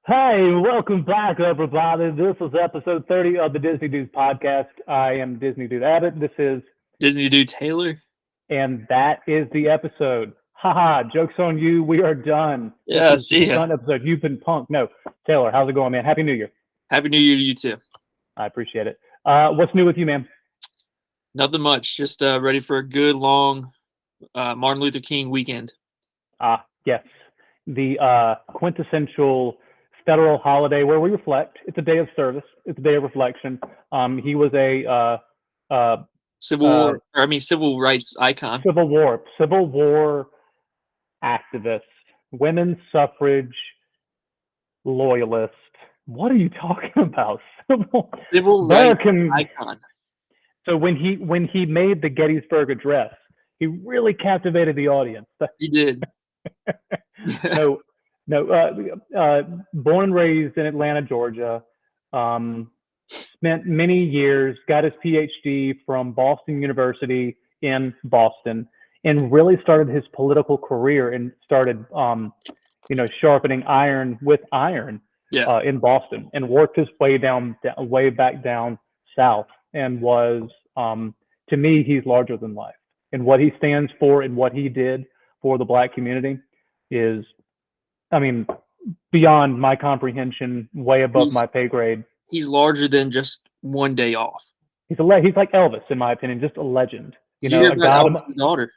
Hey, welcome back, everybody. This is episode 30 of the Disney Dudes podcast. I am Disney Dude Abbott. This is, Disney Dude Taylor. and that is the episode. Haha, joke's on you. We are done. This Yeah, is see the ya. done episode. You've been punked. No, Taylor, how's it going, man? Happy New Year. Happy New Year to you too. I appreciate it. What's new with you, man? Nothing much. Just ready for a good long Martin Luther King weekend. Yes, the quintessential federal holiday where we reflect. It's a day of service. It's a day of reflection. He was a Civil rights icon. Civil War activist, women's suffrage loyalist. What are you talking about? Civil rights icon. So when he made the Gettysburg Address, he really captivated the audience. He did. No, born and raised in Atlanta, Georgia. Spent many years, got his PhD from Boston University in Boston, and really started his political career and started, sharpening iron with iron in Boston, and worked his way back down south, and was, to me, he's larger than life. And what he stands for and what he did for the Black community is, beyond my comprehension, way above my pay grade. He's larger than just one day off. He's like Elvis, in my opinion, just a legend. Did you hear about Elvis's daughter?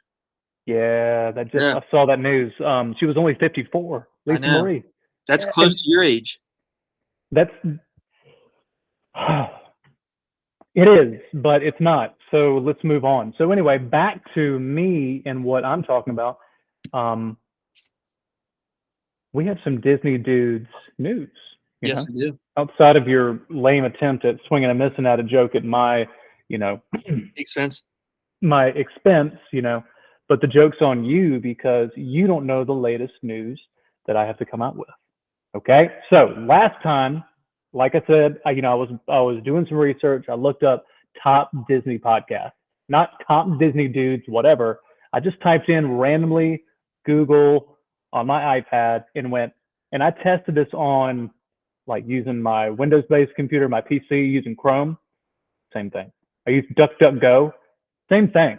Yeah, I saw that news. She was only 54. Lisa Marie. That's close to your age. That's it is, but it's not. So let's move on. So anyway, back to me and what I'm talking about. We have some Disney Dudes news. Yes, we do. Outside of your lame attempt at swinging and missing at a joke at my, expense. My expense, but the joke's on you because you don't know the latest news that I have to come out with. Okay, so last time, like I said, I was doing some research. I looked up top Disney podcasts, not top Disney Dudes, whatever. I just typed in randomly Google on my iPad and I tested this on, like, using my Windows-based computer, my PC, using Chrome. Same thing. I used DuckDuckGo. Same thing.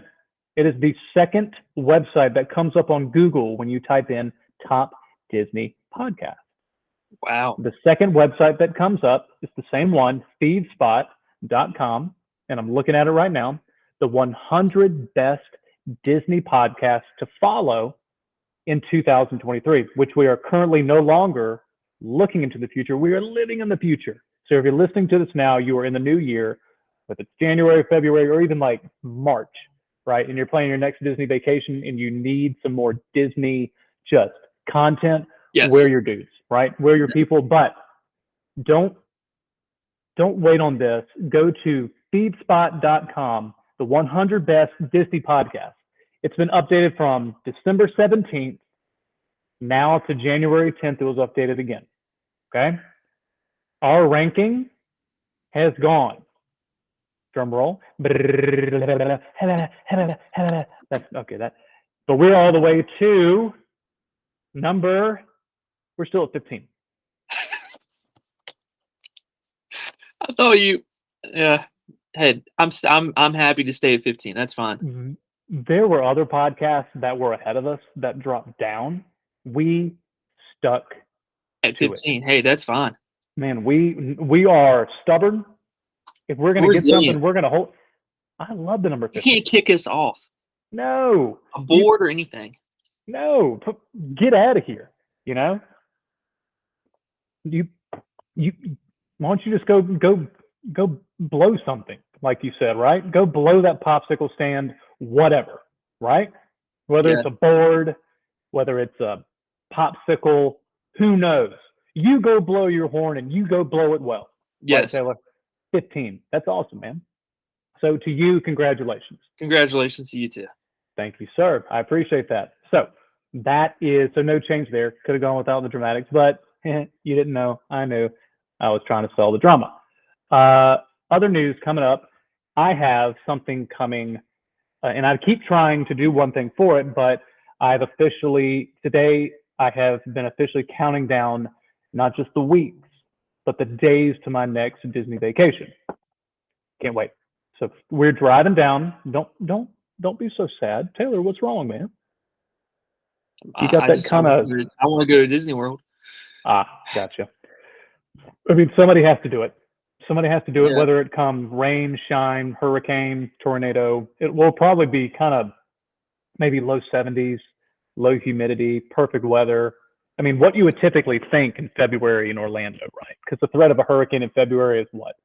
It is the second website that comes up on Google when you type in top Disney podcast. Wow. The second website that comes up is the same one, feedspot.com. And I'm looking at it right now. The 100 best Disney podcasts to follow in 2023, which we are currently no longer looking into the future. We are living in the future. So if you're listening to this now, you are in the new year, whether it's January, February, or even like March, right? And you're planning your next Disney vacation and you need some more Disney just content. Yes. We're your dudes, right? We're your people, but don't wait on this. Go to feedspot.com, the 100 best Disney podcasts. It's been updated from December 17th. Now to January 10th, it was updated again. Okay. Our ranking has gone. Drum roll. That's okay. But we're all the way to we're still at 15. I thought you, hey, I'm happy to stay at 15. That's fine. There were other podcasts that were ahead of us that dropped down. We stuck at 15. Hey, that's fine. Man, we are stubborn. If we're gonna get something, we're gonna hold. I love the number 15. You can't kick us off. No. A board or anything. No. Get out of here. You why don't you just go blow something, like you said, right? Go blow that popsicle stand, whatever, right? Whether it's a board, whether it's a popsicle, who knows? You go blow your horn and you go blow it well. Yes. Right, Taylor? 15. That's awesome, man. So to you, congratulations. Congratulations to you too. Thank you, sir. I appreciate that. So no change there. Could have gone without the dramatics, but you didn't know. I knew. I was trying to sell the drama. Other news coming up. I have something coming, and I keep trying to do one thing for it, but today I have been officially counting down not just the weeks, but the days to my next Disney vacation. Can't wait. So we're driving down. Don't be so sad, Taylor. What's wrong, man? You got that kind of. I want to go to Disney World. Gotcha. I mean, somebody has to do it. Somebody has to do it, Yeah. whether it come rain, shine, hurricane, tornado. It will probably be kind of maybe low 70s, low humidity, perfect weather. I mean, what you would typically think in February in Orlando, right? Because the threat of a hurricane in February is what?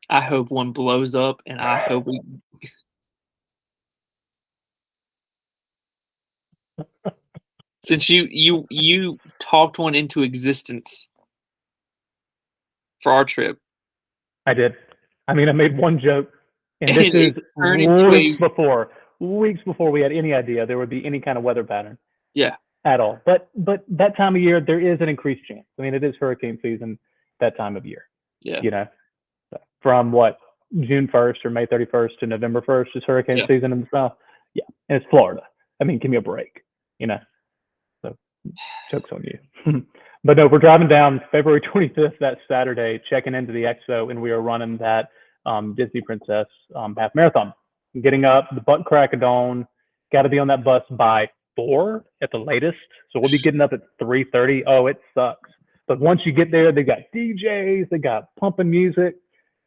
I hope one blows up, and I hope we. Since you talked one into existence for our trip. I did. I mean, I made one joke, and And this is it turned into weeks before we had any idea there would be any kind of weather pattern. Yeah. At all. But that time of year, there is an increased chance. I mean, it is hurricane season that time of year. Yeah. You know, from what, June 1st or May 31st to November 1st is hurricane season in the South. Yeah, and it's Florida. I mean, give me a break. You know, so jokes on you. But no, we're driving down February 25th, that Saturday, checking into the Expo, and we are running that Disney Princess half marathon. Getting up, the butt crack of dawn, got to be on that bus by 4 at the latest. So we'll be getting up at 3:30. Oh, it sucks. But once you get there, they got DJs, they got pumping music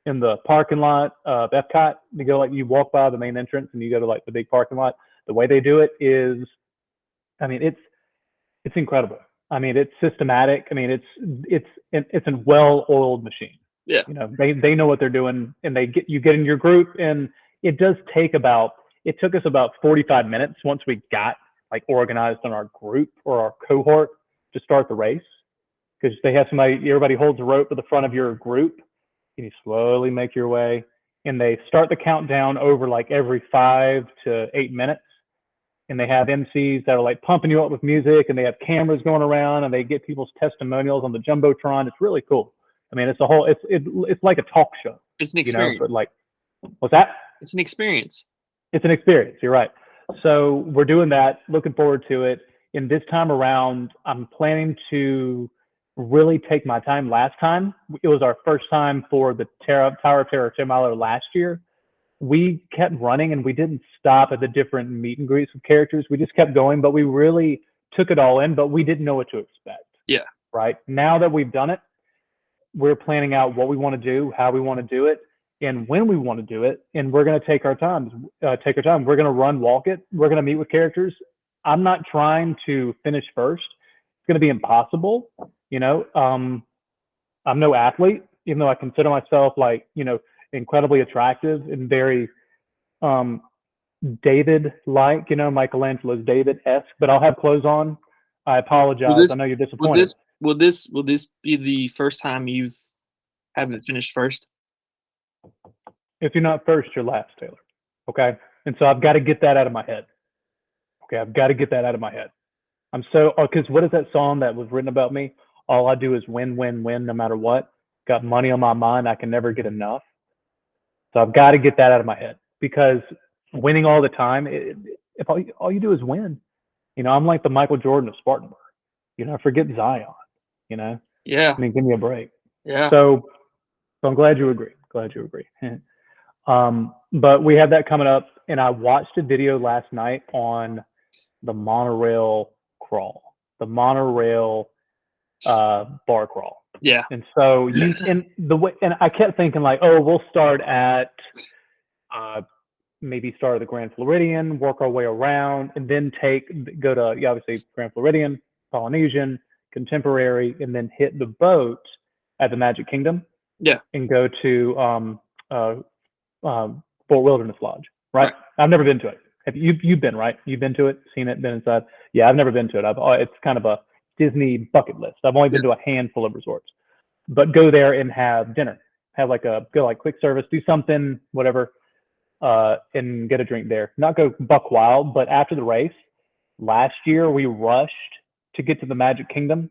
in the parking lot of Epcot. You go, like, you walk by the main entrance and you go to like the big parking lot. The way they do it is, I mean, it's incredible. I mean, it's systematic. I mean, it's a well-oiled machine. Yeah. You know, they know what they're doing, and you get in your group, and it took us about 45 minutes once we got like organized on our group or our cohort to start the race, because they have everybody holds a rope to the front of your group, and you slowly make your way, and they start the countdown over like every 5 to 8 minutes. And they have MCs that are like pumping you up with music, and they have cameras going around, and they get people's testimonials on the Jumbotron. It's really cool. I mean, it's like a talk show. It's an experience. You know, but like, what's that? It's an experience. It's an experience. You're right. So we're doing that. Looking forward to it. And this time around, I'm planning to really take my time. Last time, it was our first time for the Tower of Terror 10 miler last year. We kept running, and we didn't stop at the different meet and greets with characters. We just kept going, but we really took it all in, but we didn't know what to expect. Yeah. Right. Now that we've done it, we're planning out what we want to do, how we want to do it, and when we want to do it. And we're going to take our time. We're going to run, walk it. We're going to meet with characters. I'm not trying to finish first. It's going to be impossible. You know, I'm no athlete, even though I consider myself like, you know, incredibly attractive and very David-like, you know, Michelangelo's David-esque, but I'll have clothes on. I apologize. I know you're disappointed. Will this be the first time you haven't finished first? If you're not first, you're last, Taylor. Okay? And so I've got to get that out of my head. Okay, I've got to get that out of my head. Because what is that song that was written about me? All I do is win, win, win, no matter what. Got money on my mind. I can never get enough. So I've got to get that out of my head, because winning all the time, if all you do is win, you know, I'm like the Michael Jordan of Spartanburg. You know, forget Zion. You know. Yeah. I mean, give me a break. Yeah. So I'm glad you agree. But we have that coming up, and I watched a video last night on the monorail crawl, the monorail bar crawl. Yeah. And so and I kept thinking like, oh, we'll start at maybe start at the Grand Floridian, work our way around, and then go to obviously Grand Floridian, Polynesian, Contemporary, and then hit the boat at the Magic Kingdom. Yeah. And go to Fort Wilderness Lodge. Right? I've never been to it. Have you've been, right? You've been to it, seen it, been inside? Yeah, I've never been to it. It's kind of a Disney bucket list. I've only been to a handful of resorts. But go there and have dinner. Have go quick service, do something, whatever, and get a drink there. Not go buck wild, but after the race, last year we rushed to get to the Magic Kingdom,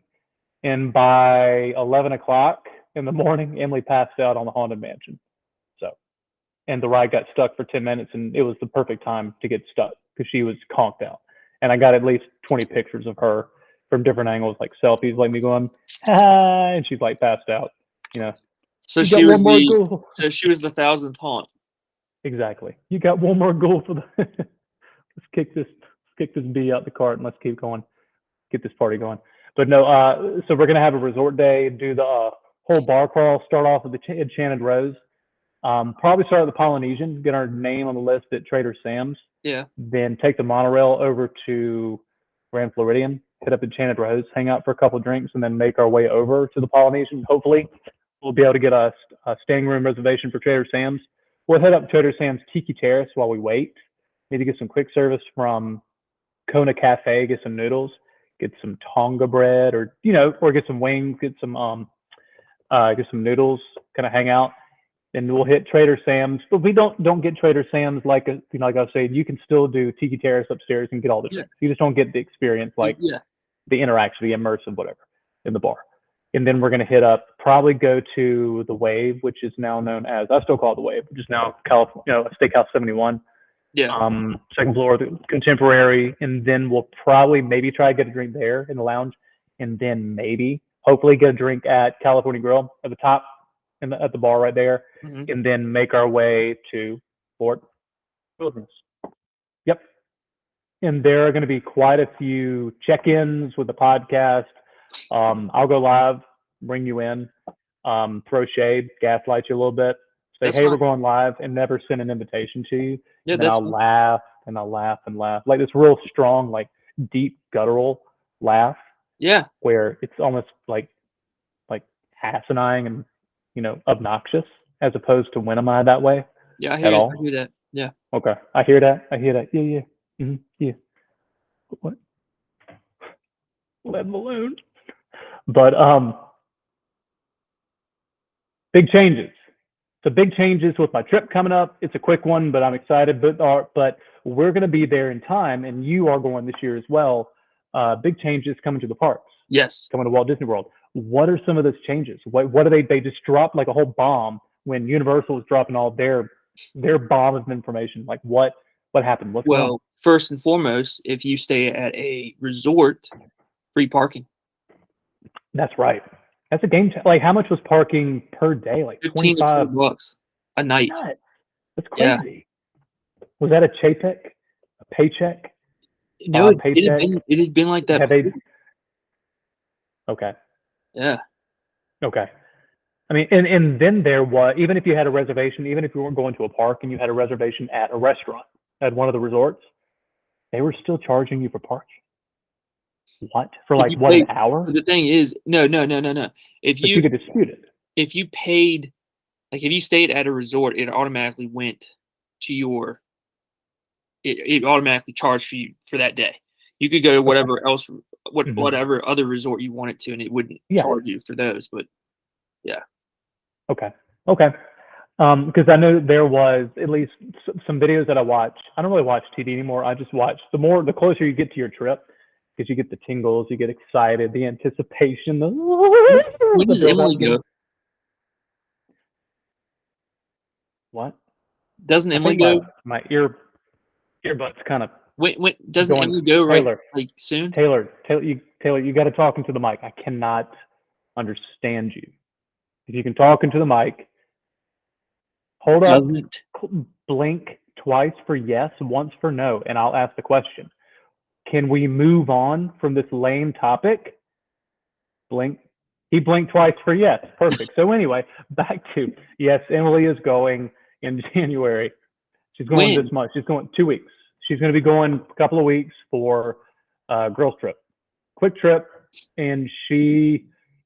and by 11 o'clock in the morning, Emily passed out on the Haunted Mansion. And the ride got stuck for 10 minutes, and it was the perfect time to get stuck because she was conked out. And I got at least 20 pictures of her from different angles, like selfies, like me going, ha, and she's like passed out. So You she got was one more goal. So she was the 1,000th haunt. Exactly. You got one more goal for the. Let's kick this bee out the cart and let's keep going. Get this party going. But no, so we're gonna have a resort day, do the whole bar crawl, start off with the Enchanted Rose. Probably start at the Polynesian, get our name on the list at Trader Sam's. Yeah. Then take the monorail over to Grand Floridian, hit up Enchanted Rose, hang out for a couple of drinks, and then make our way over to the Polynesian. Hopefully, we'll be able to get a standing room reservation for Trader Sam's. We'll head up to Trader Sam's Tiki Terrace while we wait. Maybe get some quick service from Kona Cafe, get some noodles, get some Tonga bread, or get some wings, get some noodles, kind of hang out. And we'll hit Trader Sam's, but we don't get Trader Sam's like I was saying. You can still do Tiki Terrace upstairs and get all the drinks. You just don't get the experience, like the interaction, the immersive, whatever, in the bar. And then we're gonna probably go to the Wave, which is now known as, I still call it the Wave, which is now California, Steakhouse 71. Yeah. Second floor, the Contemporary, and then we'll probably maybe try to get a drink there in the lounge, and then maybe hopefully get a drink at California Grill at the top. At the bar right there, and then make our way to Fort Wilderness. Yep. And there are going to be quite a few check-ins with the podcast. I'll go live, bring you in, throw shade, gaslight you a little bit, say, hey, we're going live, and never send an invitation to you. Yeah, and then I'll laugh, and I'll laugh and laugh. Like this real strong, like deep guttural laugh. Yeah. Where it's almost like asinine and obnoxious, as opposed to when am I that way? Yeah, I hear that. Yeah. Okay, I hear that. Yeah. Yeah. What? Let them alone. But big changes. So big changes with my trip coming up. It's a quick one, but I'm excited. But we're going to be there in time, and you are going this year as well. Big changes coming to the parks. Yes. Coming to Walt Disney World. What are some of those changes? What are they just dropped like a whole bomb when Universal was dropping all their bomb of information? Like what happened? Well, first and foremost, if you stay at a resort, free parking. That's right. That's a game changer. Like how much was parking per day? Like $15 to $20 a night. That's crazy. Yeah. Was that a paycheck? A paycheck? No, it had been like that. Okay. Yeah. Okay. I mean, and then there was, even if you had a reservation, even if you weren't going to a park and you had a reservation at a restaurant at one of the resorts, they were still charging you for parking. What? For like an hour? The thing is, no. If you could dispute it. If you paid, like if you stayed at a resort, it automatically went to it automatically charged for you for that day. You could go to whatever else, whatever other resort you wanted to, and it wouldn't charge you for those. But yeah. Okay. Because I know there was at least some videos that I watch. I don't really watch TV anymore. I just watch the closer you get to your trip, because you get the tingles, you get excited, the anticipation. When does Emily go? What? Doesn't Emily go? My earbuds kind of. When doesn't Emily go right like soon? Taylor, you got to talk into the mic. I cannot understand you. If you can talk into the mic, hold up, blink twice for yes, once for no, and I'll ask the question. Can we move on from this lame topic? Blink. He blinked twice for yes. Perfect. So anyway, back to yes, Emily is going in January. She's going this month. She's going 2 weeks. She's going to be going a couple of weeks for a girls trip, quick trip, and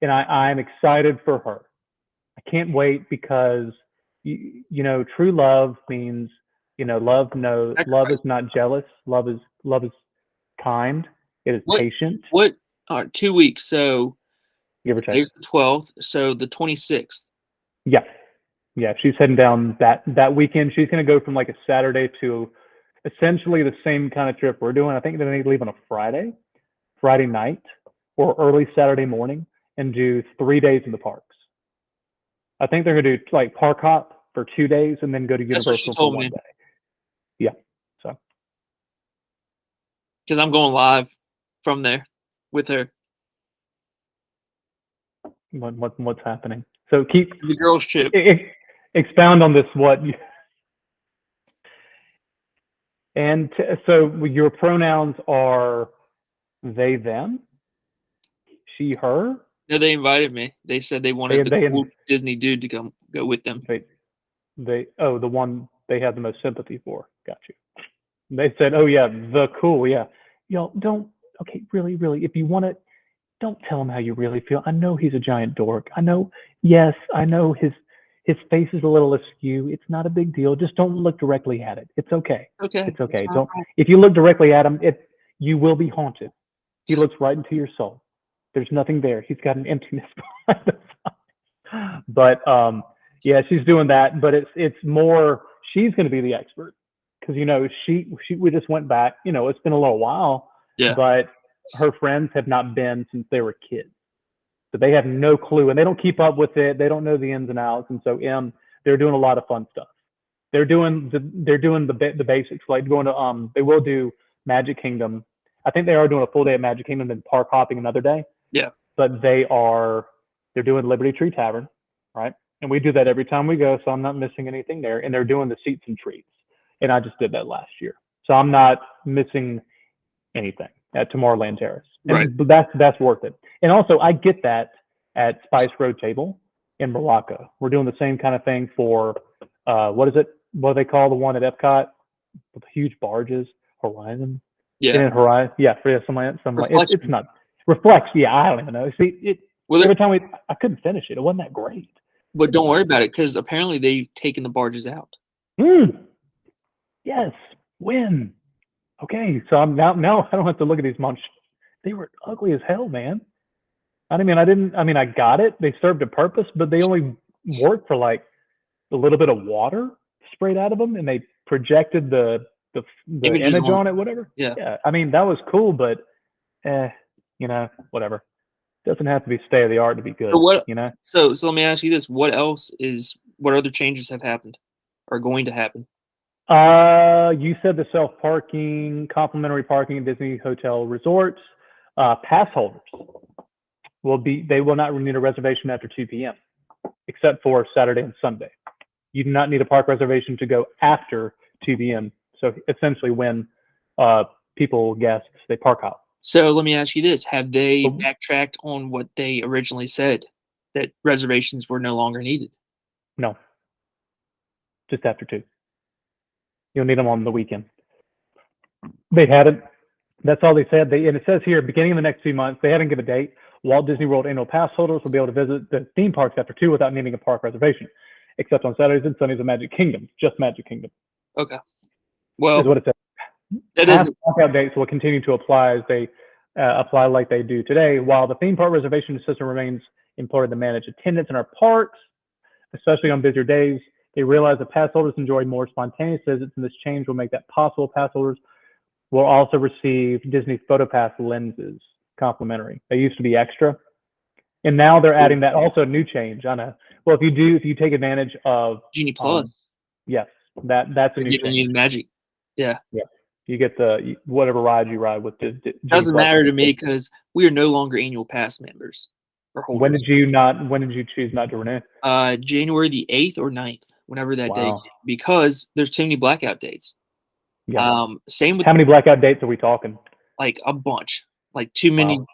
I'm excited for her. I can't wait because true love means love is not jealous. Love is kind. It is patient. 2 weeks? So give or take. Today's the 12th, so the 26th. Yeah. She's heading down that weekend. She's going to go from like a Saturday to essentially the same kind of trip we're doing. I think they're going to leave on a Friday night, or early Saturday morning, and do 3 days in the parks. I think they're going to do like park hop for 2 days and then go to Universal for 1 day. Yeah. So. Because I'm going live from there. with her. What's happening? So keep The girls' trip. expound on this. So your pronouns are they, them, she, her. No, they invited me. They said they wanted the cool Disney dude to go with them. The one they have the most sympathy for. Got you. They said, oh yeah, the cool, yeah. Y'all don't. Okay, really, if you want to, don't tell him how you really feel. I know he's a giant dork. I know. Yes, I know his face is a little askew. It's not a big deal. Just don't look directly at it. It's okay. Okay. It's okay. Don't. If you look directly at him, you will be haunted. He looks right into your soul. There's nothing there. He's got an emptiness behind the side. But yeah, she's doing that. But it's more. She's going to be the expert because we just went back. It's been a little while. Yeah. But her friends have not been since they were kids. So they have no clue, and they don't keep up with it. They don't know the ins and outs, and so they're doing a lot of fun stuff. They're doing the basics, like going to they will do Magic Kingdom. I think they are doing a full day at Magic Kingdom and park hopping another day. Yeah. But they're doing Liberty Tree Tavern, right? And we do that every time we go, so I'm not missing anything there. And they're doing the Seats and Treats, and I just did that last year, so I'm not missing anything at Tomorrowland Terrace. And right. That's worth it. And also, I get that at Spice Road Table in Morocco. We're doing the same kind of thing for what is it? What do they call the one at Epcot with the huge barges? Horizon. Yeah. Horizon. Yeah. Something like it's not Reflects. Yeah. I don't even know. See, every time I couldn't finish it. It wasn't that great. But don't worry about it because apparently they've taken the barges out. Yes. When? Okay, so I'm now I don't have to look at these monsters. They were ugly as hell, man. I got it. They served a purpose, but they only worked for like a little bit of water sprayed out of them, and they projected the image on it, whatever. Yeah. That was cool, but whatever. Doesn't have to be state of the art to be good. So let me ask you this: what other changes have happened, or going to happen? You said the self-parking, complimentary parking at Disney Hotel Resorts. Pass holders they will not need a reservation after 2 p.m. except for Saturday and Sunday. You do not need a park reservation to go after 2 p.m. So essentially when guests, they park out. So let me ask you this. Have they backtracked on what they originally said, that reservations were no longer needed? No. Just after 2. You'll need them on the weekend. They hadn't. That's all they said. And it says here, beginning of the next 2 months, they haven't given a date. Walt Disney World annual pass holders will be able to visit the theme parks after 2 without needing a park reservation, except on Saturdays and Sundays at Magic Kingdom. Just Magic Kingdom. Okay. Well, is what it says. That is lockout dates will continue to apply as they apply like they do today, while the theme park reservation system remains important to manage attendance in our parks, especially on busier days. They realize that pass holders enjoy more spontaneous visits, and this change will make that possible. Pass holders will also receive Disney PhotoPass lenses complimentary. They used to be extra, and now they're adding that. Also, a new change. I know. Well, if you take advantage of Genie Plus, yes, that's a new change. You Magic, yeah. You get the whatever ride you ride with. Doesn't matter to me because we are no longer annual pass members. When did you choose not to renew? January the 8th or 9th, whenever that day came, because there's too many blackout dates. Yeah. Same with how many blackout dates are we talking? Like a bunch, like too many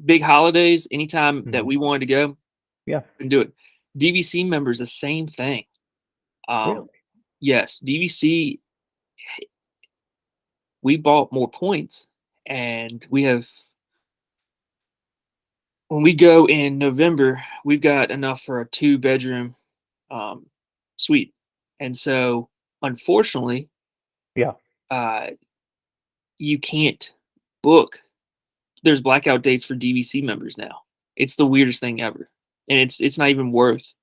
big holidays. Anytime that we wanted to go, and do it. DVC members, the same thing. Really? Yes, DVC. We bought more points, and we have. When we go in November, we've got enough for a 2-bedroom suite. And so, unfortunately, you can't book. There's blackout dates for DVC members now. It's the weirdest thing ever. And it's not even worth.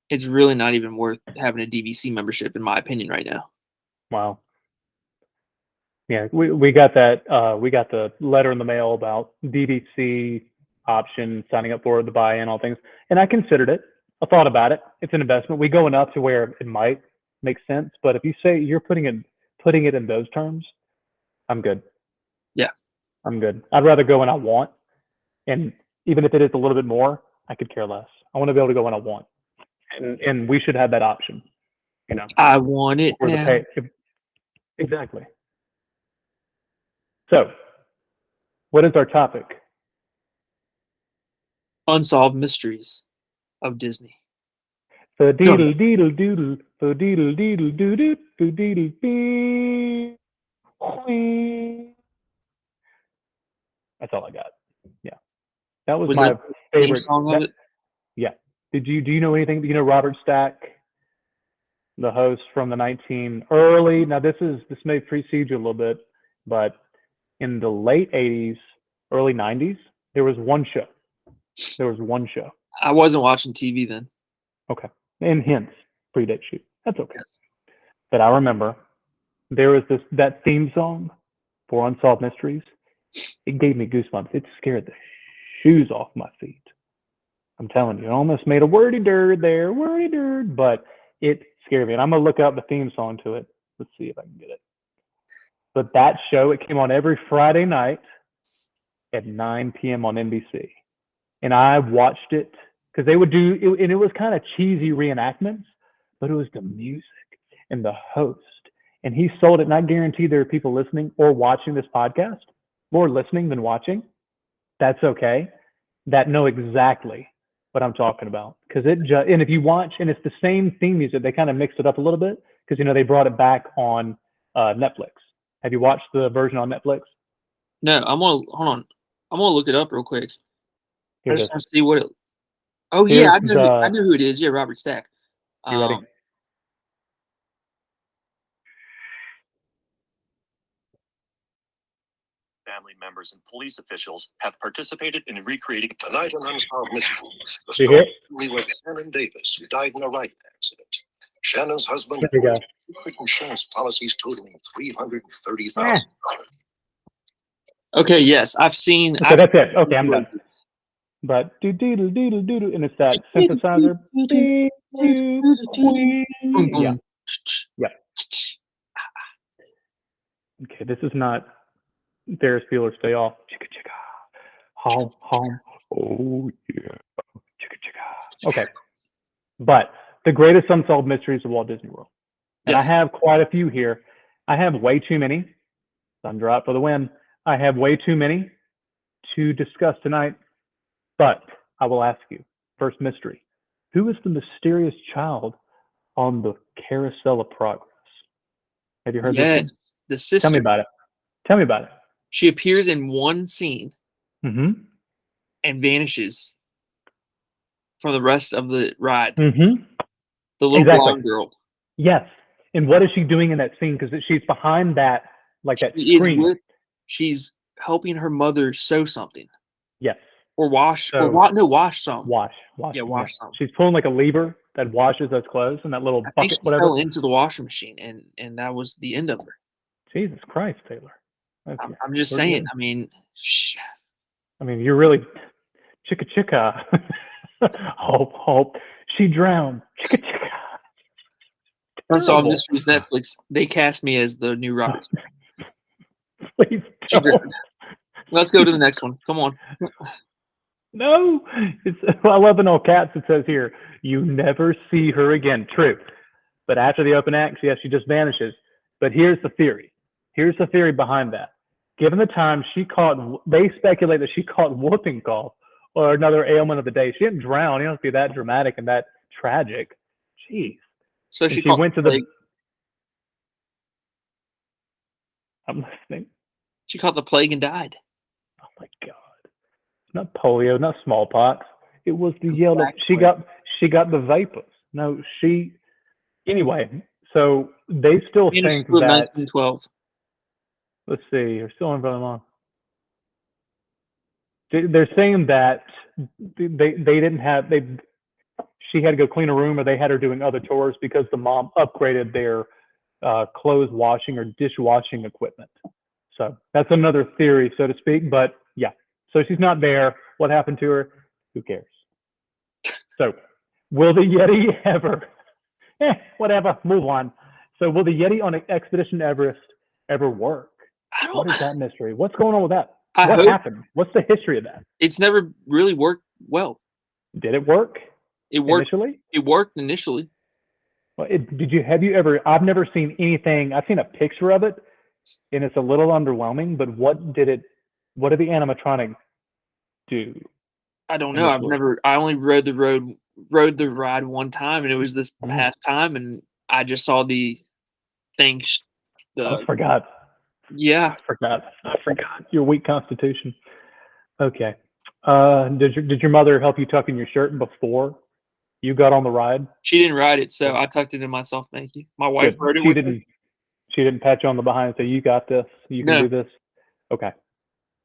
It's really not even worth having a DVC membership, in my opinion, right now. Wow. Yeah, we got that. We got the letter in the mail about DVC option, signing up for the buy-in, all things. And I considered it. I thought about it. It's an investment. We go enough to where it might make sense. But if you say you're putting it in those terms, I'm good. Yeah. I'm good. I'd rather go when I want, and even if it is a little bit more, I could care less. I want to be able to go when I want, and we should have that option. You know, I want it for the now. pay. Exactly. So, what is our topic? Unsolved mysteries of Disney. Fa-deedle deedle doodle, fa-deedle deedle doodle, fa-deedle dee. That's all I got. Yeah, that was my that the theme favorite. song of it? Yeah. Do you know anything? Do you know Robert Stack, the host from the 19 early? Now this may precede you a little bit, but in the late 80s, early 90s, there was one show. I wasn't watching TV then. Okay, and hence predate you. That's okay. Yes. But I remember there was that theme song for Unsolved Mysteries. It gave me goosebumps. It scared the shoes off my feet. I'm telling you, it almost made a wordy dirt there, but it scared me. And I'm gonna look up the theme song to it. Let's see if I can get it. But that show, it came on every Friday night at 9 p.m. on NBC. And I watched it because they would do it, and it was kind of cheesy reenactments, but it was the music and the host. And he sold it, and I guarantee there are people listening or watching this podcast, more listening than watching. That's okay. That know exactly what I'm talking about. Because and if you watch, and it's the same theme music, they kind of mixed it up a little bit because, they brought it back on Netflix. Have you watched the version on Netflix? No, hold on. I'm gonna look it up real quick. Here I it just is. want to see what it. Oh Here's yeah, I know who it is. Yeah, Robert Stack. You ready? Family members and police officials have participated in recreating Tonight on Unsolved Mysteries, the You hear story with Shannon Davis, who died in a writing accident. Shannon's husband There we go. secret insurance policies totaling $330,000. Okay, yes, I've seen. Okay, that's it. Okay, I'm done. This. But doodle doodle doodle, and it's that synthesizer. Beep, doop, Boom, yeah, boom. yeah. Okay, this is not Ferris Bueller's Day Off. Chicka chicka, home, home. Oh yeah, chicka chicka. Okay, but the greatest unsolved mysteries of Walt Disney World, and Yes. I have quite a few here. I have way too many. Thunder out for the win. I have way too many to discuss tonight, but I will ask you. First mystery: who is the mysterious child on the Carousel of Progress? Have you heard this one? Yes, the sister. Tell me about it. Tell me about it. She appears in one scene Mm-hmm. and vanishes from the rest of the ride. Mm-hmm. The little Exactly. blonde girl. Yes. And what is she doing in that scene? Because she's behind that, like that She is screen. she's helping her mother sew something Yes. or wash So- wash some. Wash. Yeah, wash some. She's pulling like a lever that washes those clothes in that little I think bucket, she whatever. fell into the washing machine, and that was the end of her. Jesus Christ, Taylor. I'm just We're saying. good. I mean, You're really chicka chicka. Hope. She drowned. Chicka chicka. Unsolved Terrible. Mysteries Netflix. They cast me as the new Robert Stack. Please She don't. drowned. Let's go to the next one. Come on. No, I love in all caps. It says here, you never see her again. True, but after the open act, yes, she just vanishes. But here's the theory. Here's the theory behind that. Given the time they speculate that she caught whooping cough or another ailment of the day. She didn't drown. You don't have to be that dramatic and that tragic. Jeez. So And she went to plague. I'm listening. She caught the plague and died. Oh my God. Not polio, not smallpox. It was the yellow. Black She plague. got the vapors. No, anyway, so they still Spanish think flu of that 1912. let's see, you're still on very long. They're saying that they didn't have she had to go clean a room or they had her doing other chores because the mom upgraded their clothes washing or dishwashing equipment. So that's another theory, so to speak. But yeah, so she's not there. What happened to her? Who cares? So will the Yeti ever? Whatever. Move on. So will the Yeti on Expedition Everest ever work? What is that mystery? What's going on with that? I What hope happened? What's the history of that? it's never really worked well. Did it work It worked. initially? It worked initially. Well, have you ever? I've never seen anything. I've seen a picture of it, and it's a little underwhelming. But what did the animatronic do I don't know. initially? I only rode the ride one time, and it was this past time, and I just saw the thing. I forgot. Yeah. I forgot. Your weak constitution. Okay. Did your mother help you tuck in your shirt before you got on the ride? She didn't ride it, so I tucked it in myself. Thank you. My wife rode it with me. She didn't pat you on the behind and say, "You got this. You can do this." Okay.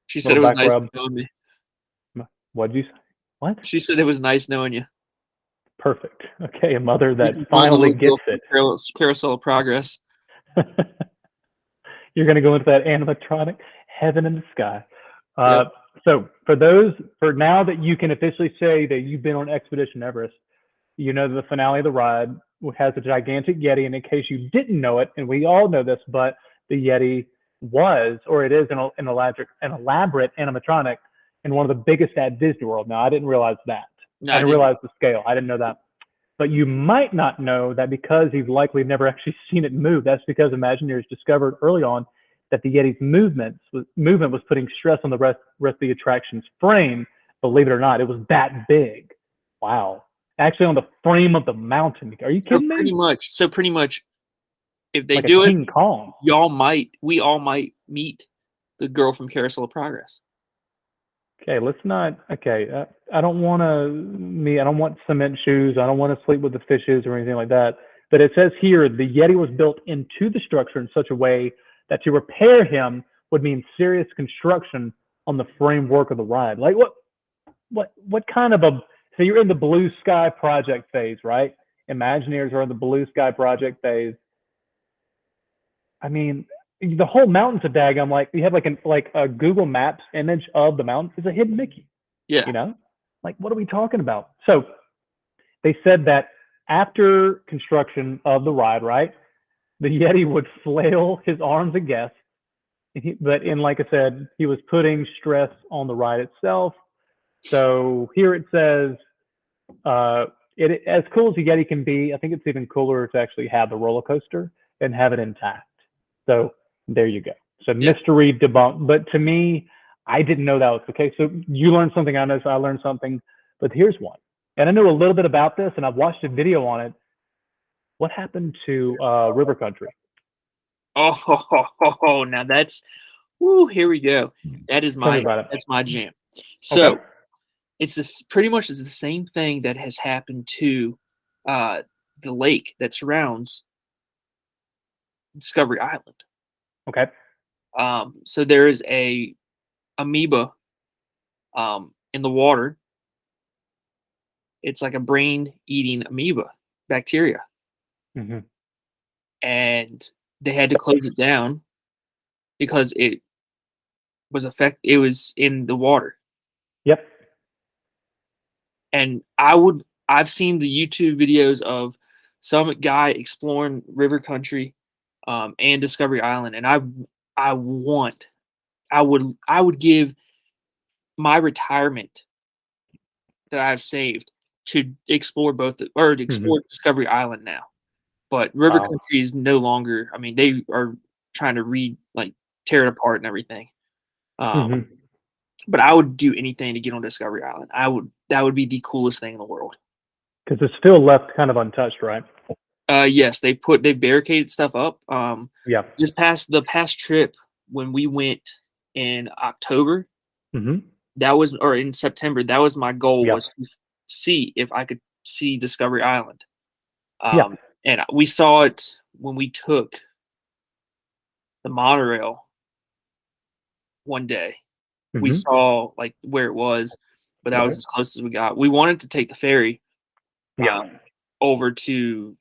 She said it was back nice rub. knowing me. What did you say? What? She said it was nice knowing you. Perfect. Okay, a mother that One finally little gets it. Carousel of Progress. You're going to go into that animatronic heaven in the sky. Yep. So for now that you can officially say that you've been on Expedition Everest, you know the finale of the ride has a gigantic Yeti. And in case you didn't know it, and we all know this, but the Yeti was, or it is, an elaborate animatronic and one of the biggest at Disney World. Now, I didn't realize that. No, I didn't realize the scale. I didn't know that. But you might not know that because you've likely never actually seen it move. That's because Imagineers discovered early on that the Yeti's movement was putting stress on the rest of the attraction's frame. Believe it or not, it was that big. Wow. Actually on the frame of the mountain. Are you kidding me? Pretty much, if they like do a it, King Kong. we all might meet the girl from Carousel of Progress. Okay, let's not. Okay, I don't want cement shoes. I don't want to sleep with the fishes or anything like that. But it says here the Yeti was built into the structure in such a way that to repair him would mean serious construction on the framework of the ride. Like what kind of a? So you're in the blue sky project phase, right? Imagineers are in the blue sky project phase. I mean, the whole mountain's a daggum. Like you have like a Google Maps image of the mountain is a hidden Mickey. Yeah. You know, like what are we talking about? So they said that after construction of the ride, right, the Yeti would flail his arms at guests. But like I said, he was putting stress on the ride itself. So here it says, as cool as the Yeti can be, I think it's even cooler to actually have the roller coaster and have it intact. So there you go. So mystery debunked. But to me, I didn't know that was the case. So you learned something on this. I learned something. But here's one. And I know a little bit about this, and I've watched a video on it. What happened to River Country? Oh, now that's, here we go. That's my jam. So it's pretty much the same thing that has happened to the lake that surrounds Discovery Island. Okay. So there is a amoeba in the water. It's like a brain-eating amoeba bacteria. Mm-hmm. And they had to close it down because it was in the water. Yep. And I've seen the YouTube videos of some guy exploring River Country and Discovery Island, and I would give my retirement that I've saved to explore Discovery Island now. But River Country is no longer. I mean, they are trying to tear it apart and everything. But I would do anything to get on Discovery Island. That would be the coolest thing in the world. Because it's still left kind of untouched, right? Yes, they barricaded stuff up. Yeah. Just the past trip when we went in October, or in September, that was my goal, was to see if I could see Discovery Island. And we saw it when we took the monorail one day. We saw where it was, but that was as close as we got. We wanted to take the ferry over to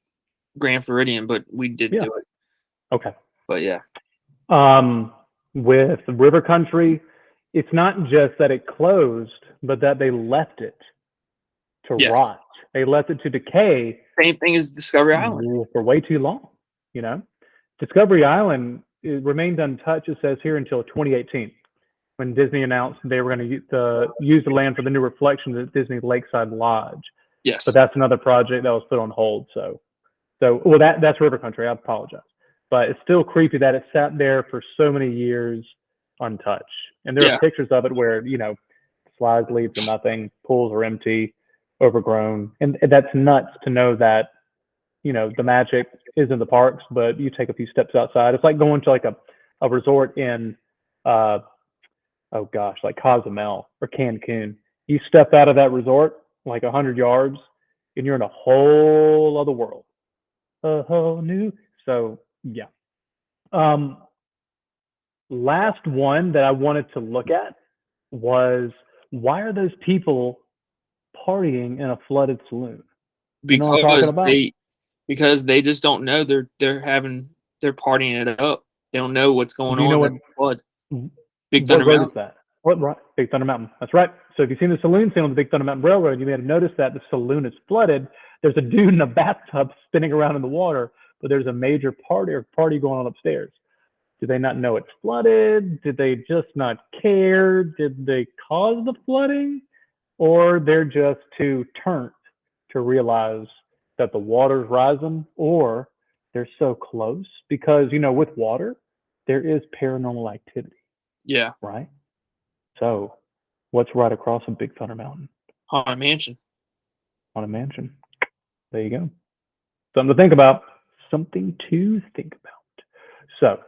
Grand Floridian, but we didn't do it. Okay. But yeah. With River Country, it's not just that it closed, but that they left it to rot. They left it to decay. Same thing as Discovery Island. For way too long, Discovery Island remained untouched, it says here, until 2018. when Disney announced they were going to use the land for the new reflections at Disney Lakeside Lodge. Yes. But that's another project that was put on hold. So well, that's River Country. I apologize, but it's still creepy that it sat there for so many years untouched. And there are pictures of it where slides lead to nothing, pools are empty, overgrown, and that's nuts to know that the magic is in the parks, but you take a few steps outside. It's like going to like a resort in like Cozumel or Cancun. You step out of that resort like 100 yards, and you're in a whole other world, a whole new. So yeah. Last one that I wanted to look at was, why are those people partying in a flooded saloon? Because they just don't know they're partying it up. They don't know what's going on. You know in the flood. Big Thunder Mountain. Is that? What, right? Big Thunder Mountain. That's right. So if you've seen the saloon scene on the Big Thunder Mountain Railroad, you may have noticed that the saloon is flooded. There's a dude in a bathtub spinning around in the water, but there's a major party going on upstairs. Do they not know it's flooded? Did they just not care? Did they cause the flooding? Or they're just too turnt to realize that the water's rising, or they're so close? Because, with water, there is paranormal activity. Yeah. Right? So, what's right across from Big Thunder Mountain? Haunted Mansion. Haunted Mansion. There you go. Something to think about. Something to think about. So,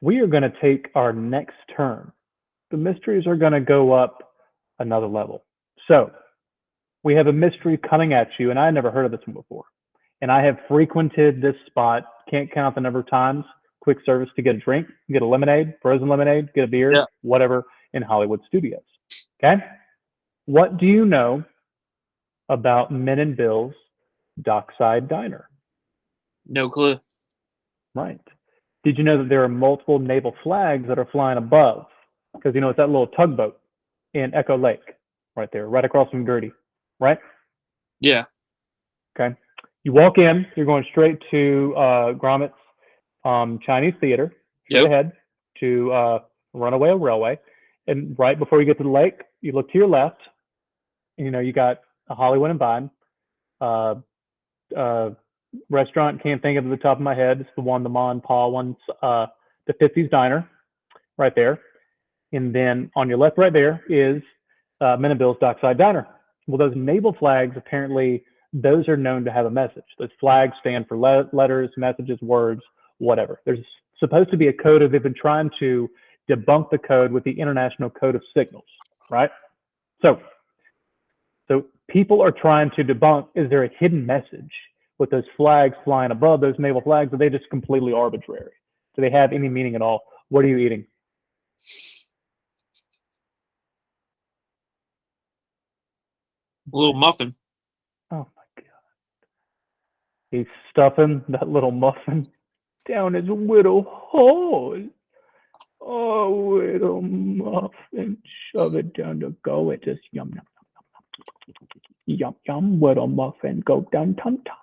we are going to take our next turn. The mysteries are going to go up another level. So, we have a mystery coming at you, and I never heard of this one before. And I have frequented this spot, can't count the number of times, quick service to get a drink, get a lemonade, frozen lemonade, get a beer, whatever, in Hollywood studios. Okay? What do you know about Men and Bill's Dockside Diner? No clue. Right. Did you know that there are multiple naval flags that are flying above? Because, it's that little tugboat in Echo Lake right there, right across from Gertie, right? Yeah. Okay. You walk in, you're going straight to Gromit's Chinese Theater, straight ahead to Runaway Railway. And right before you get to the lake, you look to your left, you got a Hollywood and Vine restaurant, can't think of it at the top of my head. It's the Ma and Pa one's, the 50s Diner right there. And then on your left right there is Men and Bill's Dockside Diner. Well, those naval flags, apparently, those are known to have a message. Those flags stand for letters, messages, words, whatever. There's supposed to be a code. They've been trying to debunk the code with the International Code of Signals, right? So people are trying to debunk, is there a hidden message with those flags flying above, those naval flags? Are they just completely arbitrary? Do they have any meaning at all? What are you eating? A little muffin. Oh my God. He's stuffing that little muffin down his little hole. Oh, little muffin. Shove it down the gullet. Just yum, yum, yum, yum, yum, yum. Little muffin. Go down, tum, tum.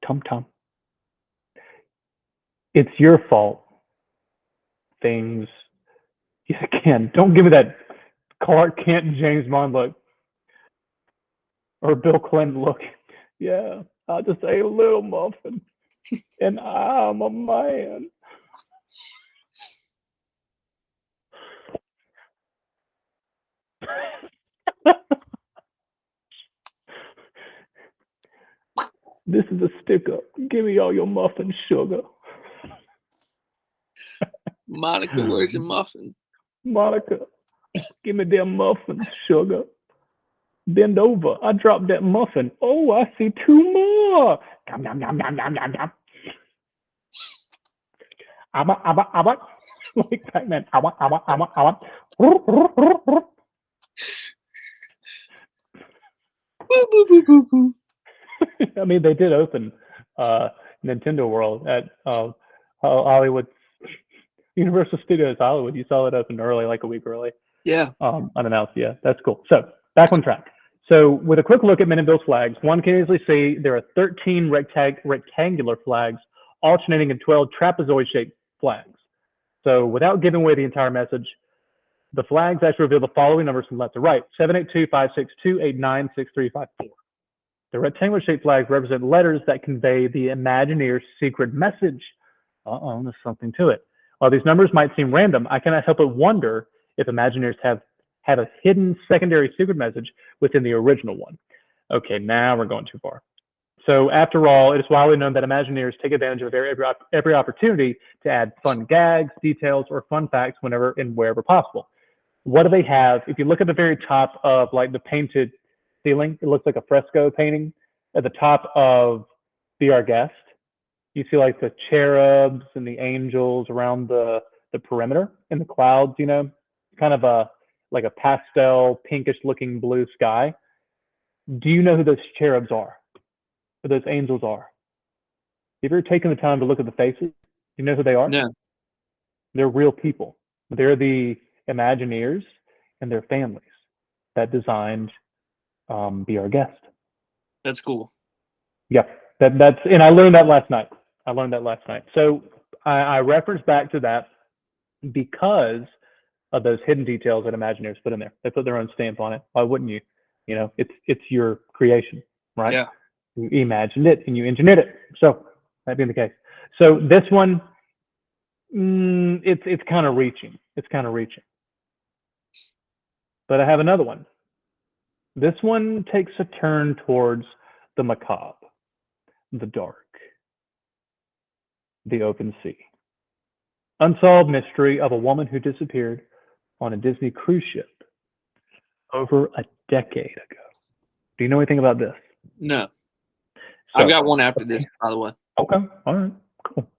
Tum, tum. It's your fault. Things. Again, don't give me that Clark Kent and James Bond look. Or Bill Clinton look. Yeah, I just ate a little muffin. And I'm a man. This is a stick up. Give me all your muffin sugar. Monica, where's your muffin? Monica, give me them muffins, sugar. Bend over. I dropped that muffin. Oh, I see two more. Yum, yum, yum, yum, yum, yum, yum. Abba, abba, abba. Like Pac-Man. Abba, abba, abba, abba. I mean, they did open Nintendo World at Hollywood, Universal Studios Hollywood. You saw it open early, like a week early. Yeah. Unannounced. Yeah, that's cool. So back on track. So with a quick look at Men and Bill's flags, one can easily see there are 13 rectangular flags alternating in 12 trapezoid-shaped flags. So without giving away the entire message, The flags actually reveal the following numbers from left to right: 782-562-896354. The rectangular-shaped flags represent letters that convey the Imagineer's secret message. There's something to it. While these numbers might seem random, I cannot help but wonder if Imagineers have a hidden secondary secret message within the original one. Okay, now we're going too far. So after all, it is widely known that Imagineers take advantage of every opportunity to add fun gags, details, or fun facts whenever and wherever possible. What do they have? If you look at the very top of like the painted ceiling, it looks like a fresco painting. At the top of Be Our Guest, you see like the cherubs and the angels around the perimeter and the clouds, you know, kind of like a pastel pinkish looking blue sky. Do you know who those cherubs are? Who those angels are? Have you ever taken the time to look at the faces? Do you know who they are? No. They're real people. They're the Imagineers and their families that designed Be Our Guest. That's cool. Yeah, that's and I learned that last night. So I reference back to that because of those hidden details that Imagineers put in there. They put their own stamp on it. Why wouldn't you? You know, it's your creation, right? Yeah. You imagined it and you engineered it. So that being the case. So this one, it's kind of reaching. But I have another one. This one takes a turn towards the macabre, the dark, the open sea. Unsolved mystery of a woman who disappeared on a Disney cruise ship over a decade ago. Do you know anything about this? No. So, I've got one after this, by the way. Okay. All right. Cool.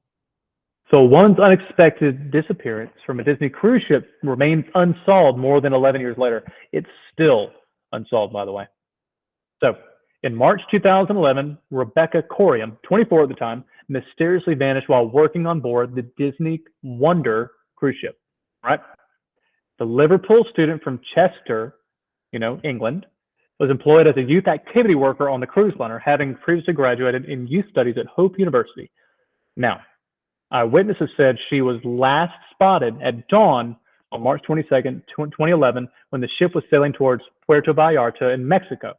So one's unexpected disappearance from a Disney cruise ship remains unsolved more than 11 years later. It's still unsolved, by the way. So in March 2011, Rebecca Corium, 24 at the time, mysteriously vanished while working on board the Disney Wonder cruise ship, right? The Liverpool student from Chester, England, was employed as a youth activity worker on the cruise liner, having previously graduated in youth studies at Hope University. Now, eyewitnesses said she was last spotted at dawn on March 22nd, 2011, when the ship was sailing towards Puerto Vallarta in Mexico.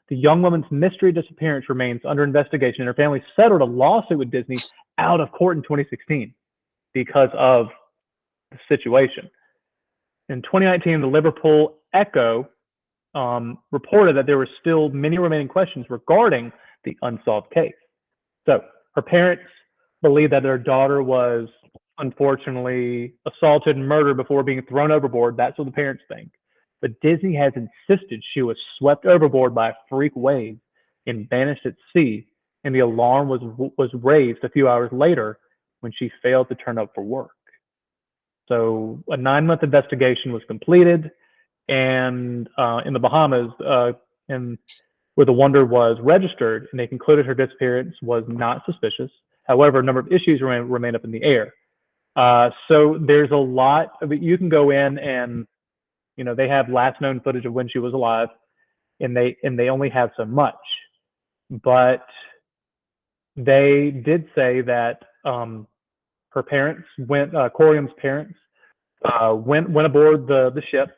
The young woman's mystery disappearance remains under investigation, and her family settled a lawsuit with Disney out of court in 2016 because of the situation. In 2019, the Liverpool Echo reported that there were still many remaining questions regarding the unsolved case. So her parents believe that their daughter was unfortunately assaulted and murdered before being thrown overboard. That's what the parents think. But Disney has insisted she was swept overboard by a freak wave and vanished at sea, and the alarm was raised a few hours later when she failed to turn up for work. So a 9-month investigation was completed, and in the Bahamas, where the Wonder was registered, and they concluded her disappearance was not suspicious. However, a number of issues remain up in the air. So there's a lot of it. You can go in and, they have last known footage of when she was alive, and they only have so much. But they did say that her parents Corium's parents went aboard the ship,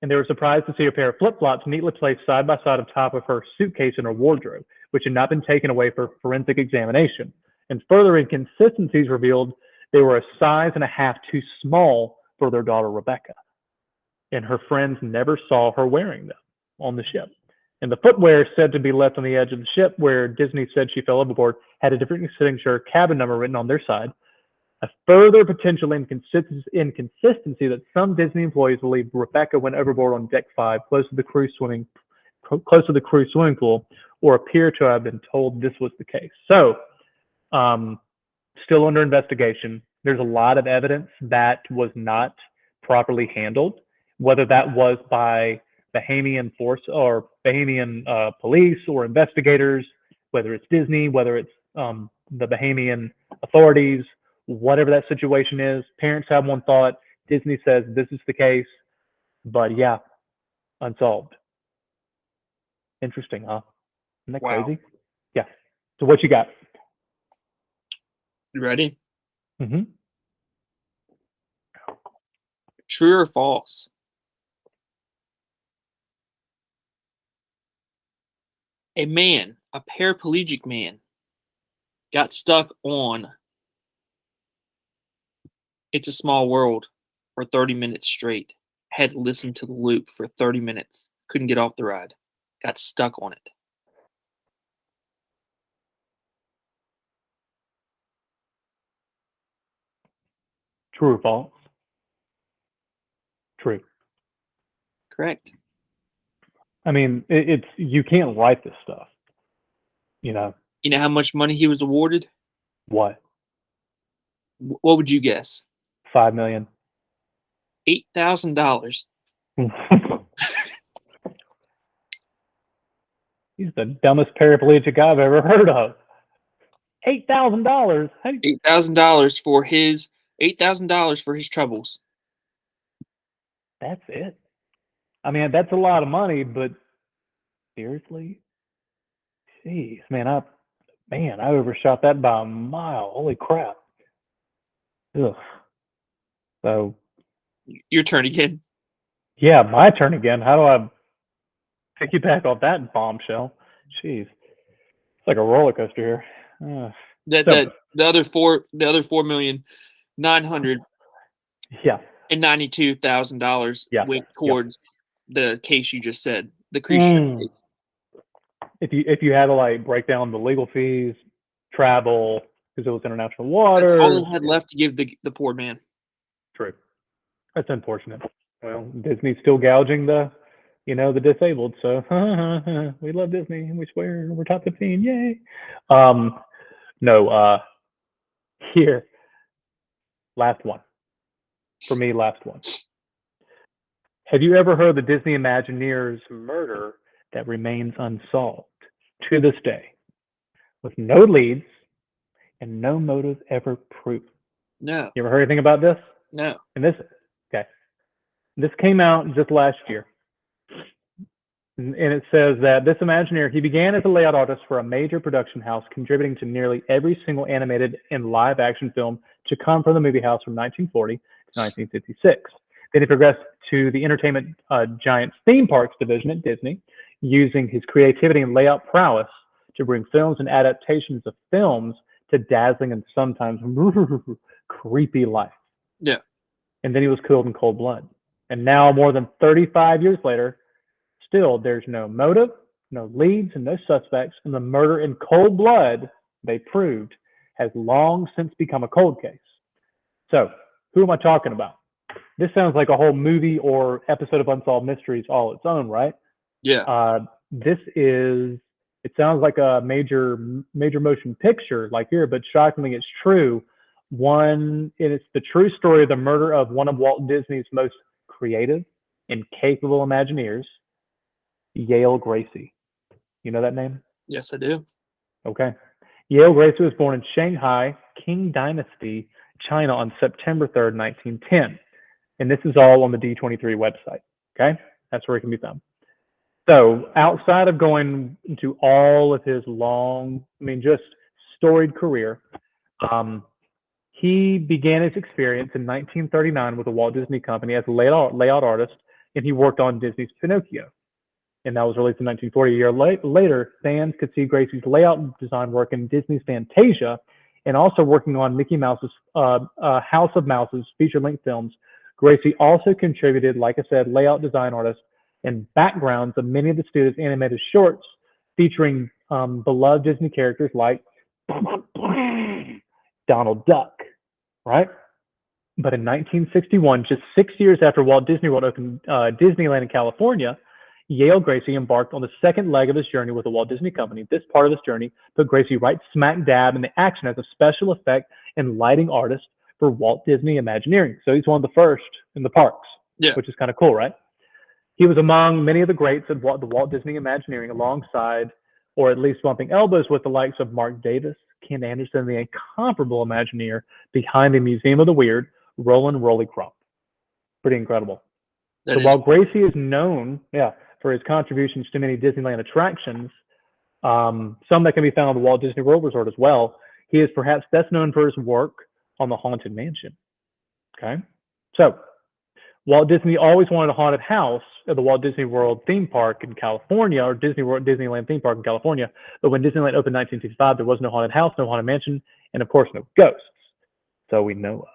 and they were surprised to see a pair of flip-flops neatly placed side by side on top of her suitcase in her wardrobe, which had not been taken away for forensic examination. And further inconsistencies revealed they were a size and a half too small for their daughter Rebecca, and her friends never saw her wearing them on the ship. And the footwear said to be left on the edge of the ship where Disney said she fell overboard had a different signature cabin number written on their side. A further potential inconsistency that some Disney employees believe Rebecca went overboard on deck 5, close to the cruise swimming pool, or appear to have been told this was the case. So, still under investigation. There's a lot of evidence that was not properly handled, whether that was by Bahamian force or Bahamian police or investigators, whether it's Disney, whether it's the Bahamian authorities. Whatever that situation is, parents have one thought, Disney says this is the case, but yeah, unsolved. Interesting, huh? Isn't that crazy? Yeah. So what you got? You ready? Mm-hmm. True or false? A paraplegic man, got stuck on It's a Small World for 30 minutes straight. Had to listen to the loop for 30 minutes. Couldn't get off the ride. Got stuck on it. True or false? True. Correct. I mean, it's you can't write this stuff. You know You know how much money he was awarded? what? What would you guess? $5 million. $8,000. He's the dumbest paraplegic I've ever heard of. $8,000. $8,000 for his troubles. That's it. I mean, that's a lot of money, but seriously, jeez, man, I overshot that by a mile. Holy crap! Ugh. So, Your turn again. yeah, my turn again. How do I piggyback off that bombshell? Jeez, it's like a roller coaster here. The other 4,992,000 Yeah. went towards the case you just said, the cruise ship case. If you had to like break down the legal fees, travel, because it was international water, that's all they had left to give the poor man. True. That's unfortunate. Well, Disney's still gouging the disabled. So we love Disney and we swear we're top 15. Yay. No. Here. Last one. For me, last one. Have you ever heard the Disney Imagineers murder that remains unsolved to this day, with no leads and no motive ever proven? No. You ever heard anything about this? No. And this came out just last year. And it says that this Imagineer, he began as a layout artist for a major production house, contributing to nearly every single animated and live action film to come from the movie house from 1940 to 1956. Then he progressed to the entertainment giant's theme parks division at Disney, using his creativity and layout prowess to bring films and adaptations of films to dazzling and sometimes creepy life. Yeah. And then he was killed in cold blood. And now, more than 35 years later, still there's no motive, no leads, and no suspects. And the murder in cold blood, they proved, has long since become a cold case. So, who am I talking about? This sounds like a whole movie or episode of Unsolved Mysteries all its own, right? Yeah. It sounds like a major motion picture like here, but shockingly, it's true. It's the true story of the murder of one of Walt Disney's most creative and capable Imagineers, Yale Gracie. You know that name? Yes, I do. Okay. Yale Gracie was born in Shanghai, Qing Dynasty, China on September 3rd, 1910. And this is all on the D23 website. Okay. That's where it can be found. So outside of going into all of his just storied career, he began his experience in 1939 with the Walt Disney Company as a layout artist, and he worked on Disney's Pinocchio. And that was released in 1940. A year later, fans could see Gracie's layout design work in Disney's Fantasia, and also working on Mickey Mouse's House of Mouse's feature-length films. Gracie also contributed, like I said, layout design artist and backgrounds of many of the studio's animated shorts featuring beloved Disney characters like Donald Duck, right? But in 1961, just 6 years after Walt Disney World opened Disneyland in California, Yale Gracie embarked on the second leg of his journey with the Walt Disney Company. This part of his journey put Gracie right smack dab in the action as a special effect and lighting artist for Walt Disney Imagineering. So he's one of the first in the parks, which is kind of cool, right? He was among many of the greats at the Walt Disney Imagineering, alongside, or at least bumping elbows with, the likes of Mark Davis, Ken Anderson, the incomparable Imagineer behind the Museum of the Weird, Roland Rolly Crump. Pretty incredible. While Gracie is known, for his contributions to many Disneyland attractions, some that can be found on the Walt Disney World Resort as well, he is perhaps best known for his work on the Haunted Mansion. Okay, so Walt Disney always wanted a haunted house at the Walt Disney World theme park in California, or Disneyland theme park in California. But when Disneyland opened in 1965, there was no haunted house, no haunted mansion, and of course no ghosts. So we know of.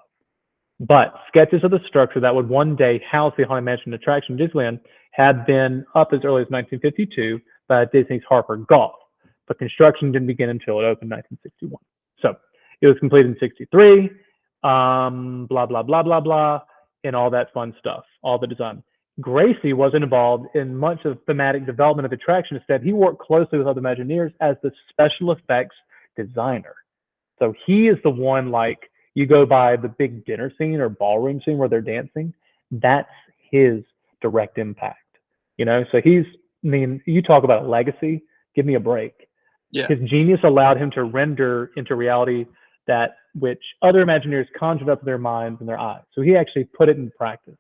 But sketches of the structure that would one day house the haunted mansion attraction in Disneyland had been up as early as 1952 by Disney's Harper Golf, but construction didn't begin until it opened in 1961. So it was completed in 63. Blah blah blah blah blah. And all that fun stuff, all the design. Gracie wasn't involved in much of thematic development of the attraction. Instead, he worked closely with other Imagineers as the special effects designer. So he is the one, like, you go by the big dinner scene or ballroom scene where they're dancing, that's his direct impact. You know, so I mean, you talk about a legacy, give me a break. Yeah. His genius allowed him to render into reality that which other Imagineers conjured up in their minds and their eyes. So he actually put it in practice.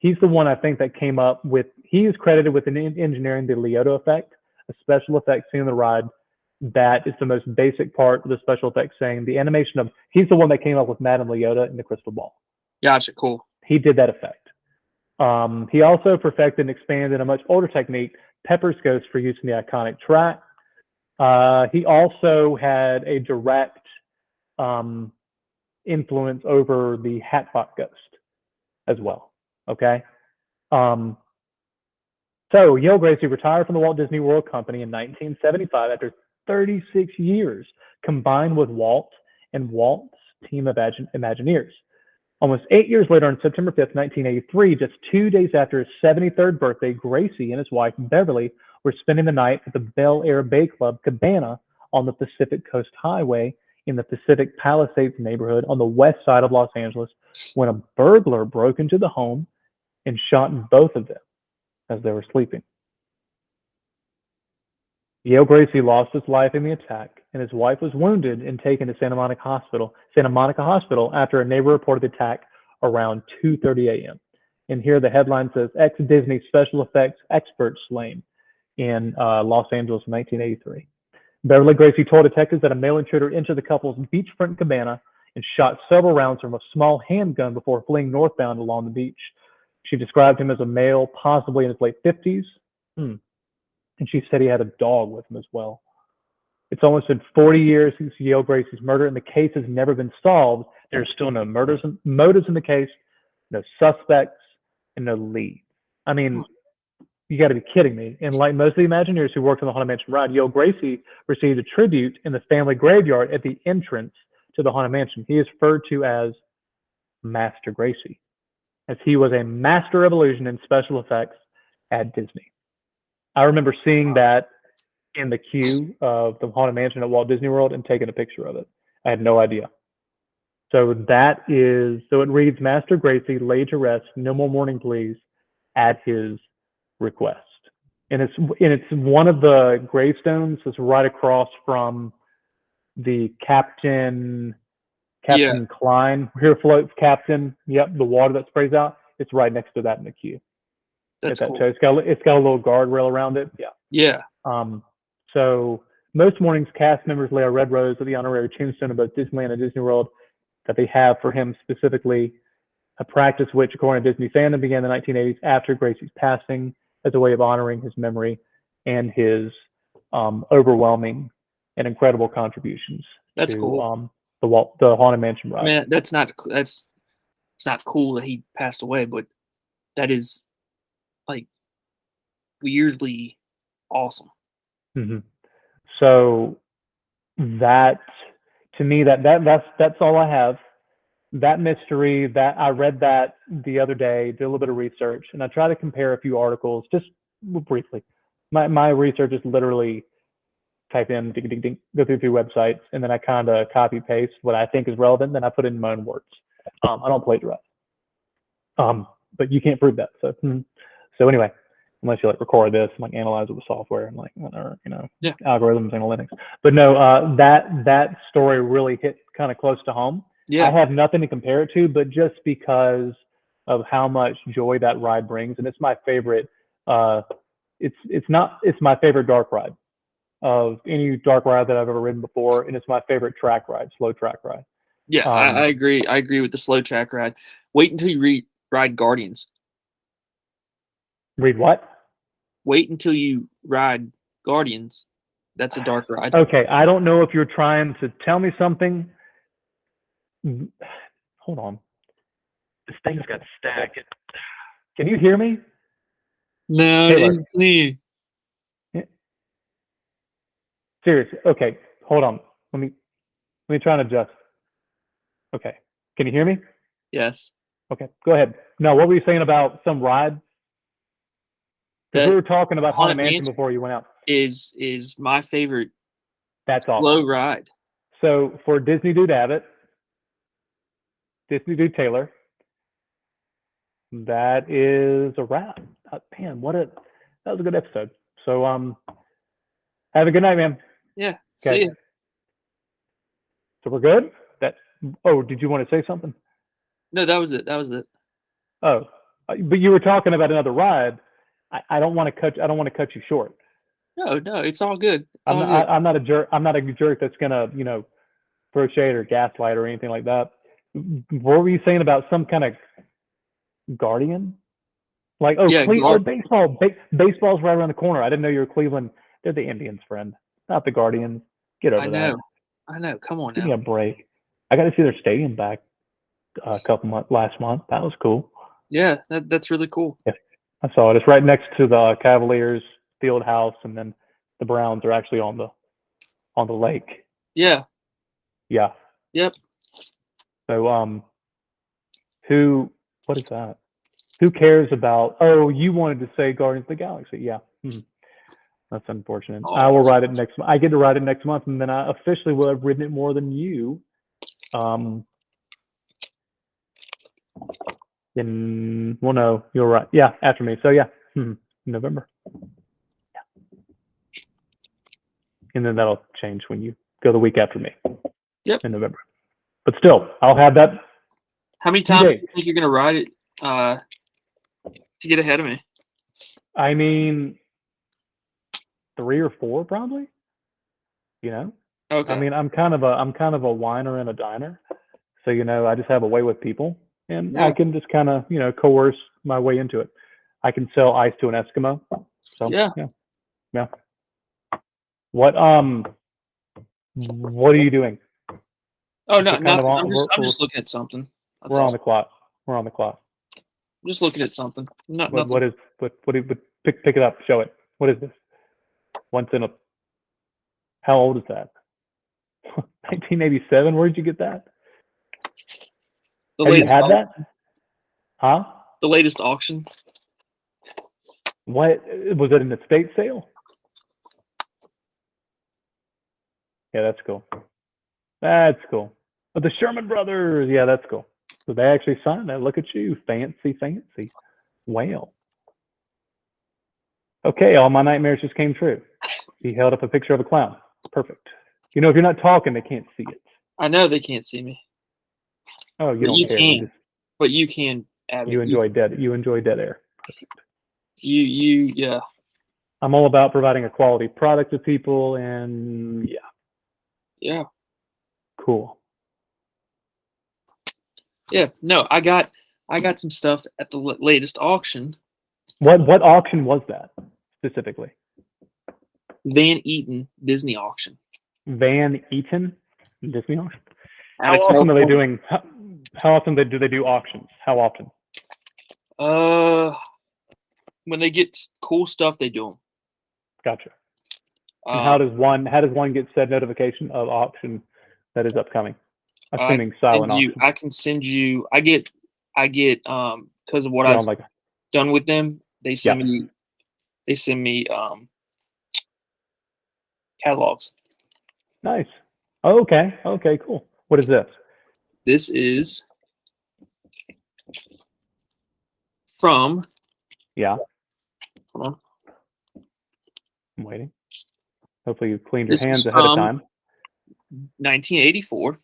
He's the one, I think, that came up with, he is credited with engineering the Liotta effect, a special effect scene in the ride that is the most basic part of the special effects saying the animation of, he's the one that came up with Madame Liotta and the crystal ball. Gotcha, cool. He did that effect. He also perfected and expanded a much older technique, Pepper's Ghost, for use in the iconic track. He also had a direct influence over the Hatbot Ghost as well. Okay. So Yale Gracie retired from the Walt Disney World Company in 1975 after 36 years, combined with Walt and Walt's team of Imagineers. Almost 8 years later, on September 5th, 1983, just 2 days after his 73rd birthday, Gracie and his wife, Beverly, were spending the night at the Bel Air Bay Club Cabana on the Pacific Coast Highway in the Pacific Palisades neighborhood on the west side of Los Angeles when a burglar broke into the home and shot both of them as they were sleeping. Yale Gracie lost his life in the attack, and his wife was wounded and taken to Santa Monica Hospital after a neighbor reported the attack around 2:30 a.m. And here the headline says, ex-Disney special effects expert slain in Los Angeles in 1983. Beverly Gracie told detectives that a male intruder entered the couple's beachfront cabana and shot several rounds from a small handgun before fleeing northbound along the beach. She described him as a male, possibly in his late 50s. And she said he had a dog with him as well. It's almost been 40 years since Yale Gracie's murder, and the case has never been solved. There's still no motives in the case, no suspects, and no leads. I mean, you got to be kidding me. And like most of the Imagineers who worked on the Haunted Mansion ride, Yale Gracie received a tribute in the family graveyard at the entrance to the Haunted Mansion. He is referred to as Master Gracie, as he was a master of illusion and special effects at Disney. I remember seeing that in the queue of the Haunted Mansion at Walt Disney World and taking a picture of it. I had no idea. So it reads, Master Gracie laid to rest, no more mourning please, at his request. And it's one of the gravestones that's right across from the Captain Klein. Here floats Captain. Yep, the water that sprays out. It's right next to that in the queue. That's cool. It's got a little guardrail around it. Yeah. Yeah. So most mornings, cast members lay a red rose at the honorary tombstone of both Disneyland and Disney World that they have for him specifically, a practice which, according to Disney fandom, began in the 1980s after Gracie's passing as a way of honoring his memory and his overwhelming and incredible contributions That's to cool. The Haunted Mansion ride. I mean, it's not cool that he passed away, but that is like weirdly awesome. Mm-hmm. So that, to me, that's all I have. That mystery, that I read that the other day, did a little bit of research, and I try to compare a few articles just briefly. My research is literally type in, ding, ding, ding, go through a few websites, and then I kind of copy paste what I think is relevant, then I put it in my own words. I don't plagiarize. But you can't prove that. So anyway, unless you like record this and like analyze it with software and like whatever, algorithms, analytics. But no, that story really hit kind of close to home. Yeah. I have nothing to compare it to, but just because of how much joy that ride brings, and it's my favorite. It's my favorite dark ride of any dark ride that I've ever ridden before, and it's my favorite track ride, slow track ride. Yeah, I agree. I agree with the slow track ride. Wait until you ride Guardians. Read what? Wait until you ride Guardians. That's a dark ride. Okay, I don't know if you're trying to tell me something. Hold on. This thing's got stacked. Can you hear me? No, Taylor. it's clear. Seriously. Okay, hold on. Let me try and adjust. Okay. Can you hear me? Yes. Okay, go ahead. No, what were you saying about some ride? Because we were talking about Haunted Mansion before you went out. Is my favorite That's awesome. slow ride. So for Disney Dude Abbott, Disney Dude Taylor, that is a wrap. Man, that was a good episode. So have a good night, man. Yeah. Okay. See ya. So we're good? Did you want to say something? No, that was it. That was it. Oh, but you were talking about another ride. I don't want to cut you short. No, it's all good. I'm not a jerk. I'm not a jerk that's gonna, throw shade or gaslight or anything like that. What were you saying about some kind of Guardian? Like, baseball. Baseball's right around the corner. I didn't know you were Cleveland. They're the Indians, friend, not the Guardians. Get over that. I know. Come on now. Give me a break. I got to see their stadium back last month. That was cool. Yeah, that's really cool. Yeah, I saw it. It's right next to the Cavaliers field house, and then the Browns are actually on the lake. Yeah. Yeah. Yep. So what is that? Who cares about? Oh, you wanted to say Guardians of the Galaxy. Yeah. That's unfortunate. Oh, I will ride it next month. I get to ride it next month, and then I officially will have ridden it more than you. No, you're right. Yeah, after me. So yeah, November. Yeah. And then that'll change when you go the week after me. Yep. In November. But still, I'll have that. How many times do you think you're gonna ride it to get ahead of me? I mean, 3 or 4 probably. Okay. I mean, I'm kind of a whiner and a diner, so I just have a way with people, and I can just kind of coerce my way into it. I can sell ice to an Eskimo. So yeah. What are you doing? Oh no, nothing. I'm just looking at something. We're on the clock. I'm just looking at something. Nothing. Pick it up, show it. What is this? How old is that? 1987. Where'd you get that? Have you had that? Huh? The latest auction. What was it, an estate sale? Yeah, that's cool. But the Sherman Brothers, yeah, that's cool. So they actually signed that. Look at you, fancy. Wow. Okay, all my nightmares just came true. He held up a picture of a clown. Perfect. If you're not talking, they can't see it. I know they can't see me. Oh, you care. But you can. Abby. You enjoy dead air. Perfect. Yeah. I'm all about providing a quality product to people, and yeah. Yeah. Cool. Yeah. No, I got some stuff at the latest auction. What auction was that specifically? Van Eaton Disney auction. Van Eaton Disney auction. How often are they doing? How often do they do auctions? How often? When they get cool stuff, they do them. Gotcha. And how does one get said notification of auction that is upcoming? Assuming silent auction. I can send you. I get because of what I've done with them. They send me catalogs. Nice. Okay, cool. What is this? This is from. Yeah. Hold on. I'm waiting. Hopefully you cleaned your hands ahead of time. 1984.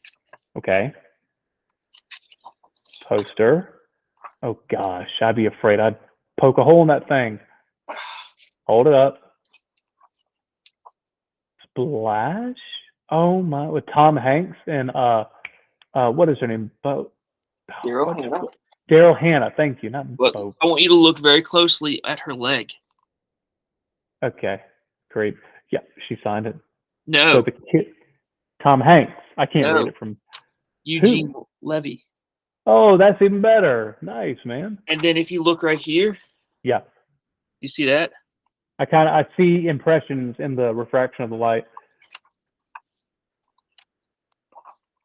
Okay. Poster. Oh gosh, I'd be afraid I'd poke a hole in that thing. Hold it up. Splash. Oh my, with Tom Hanks and what is her name? Daryl Hannah. Thank you. Not But Bo. I want you to look very closely at her leg. Okay. Great. Yeah, she signed it. No, So the kid, Tom Hanks. I can't No. read it from Eugene who? Levy. Oh, that's even better. Nice, man. And then if you look right here, Yeah. you see that? I see impressions in the refraction of the light.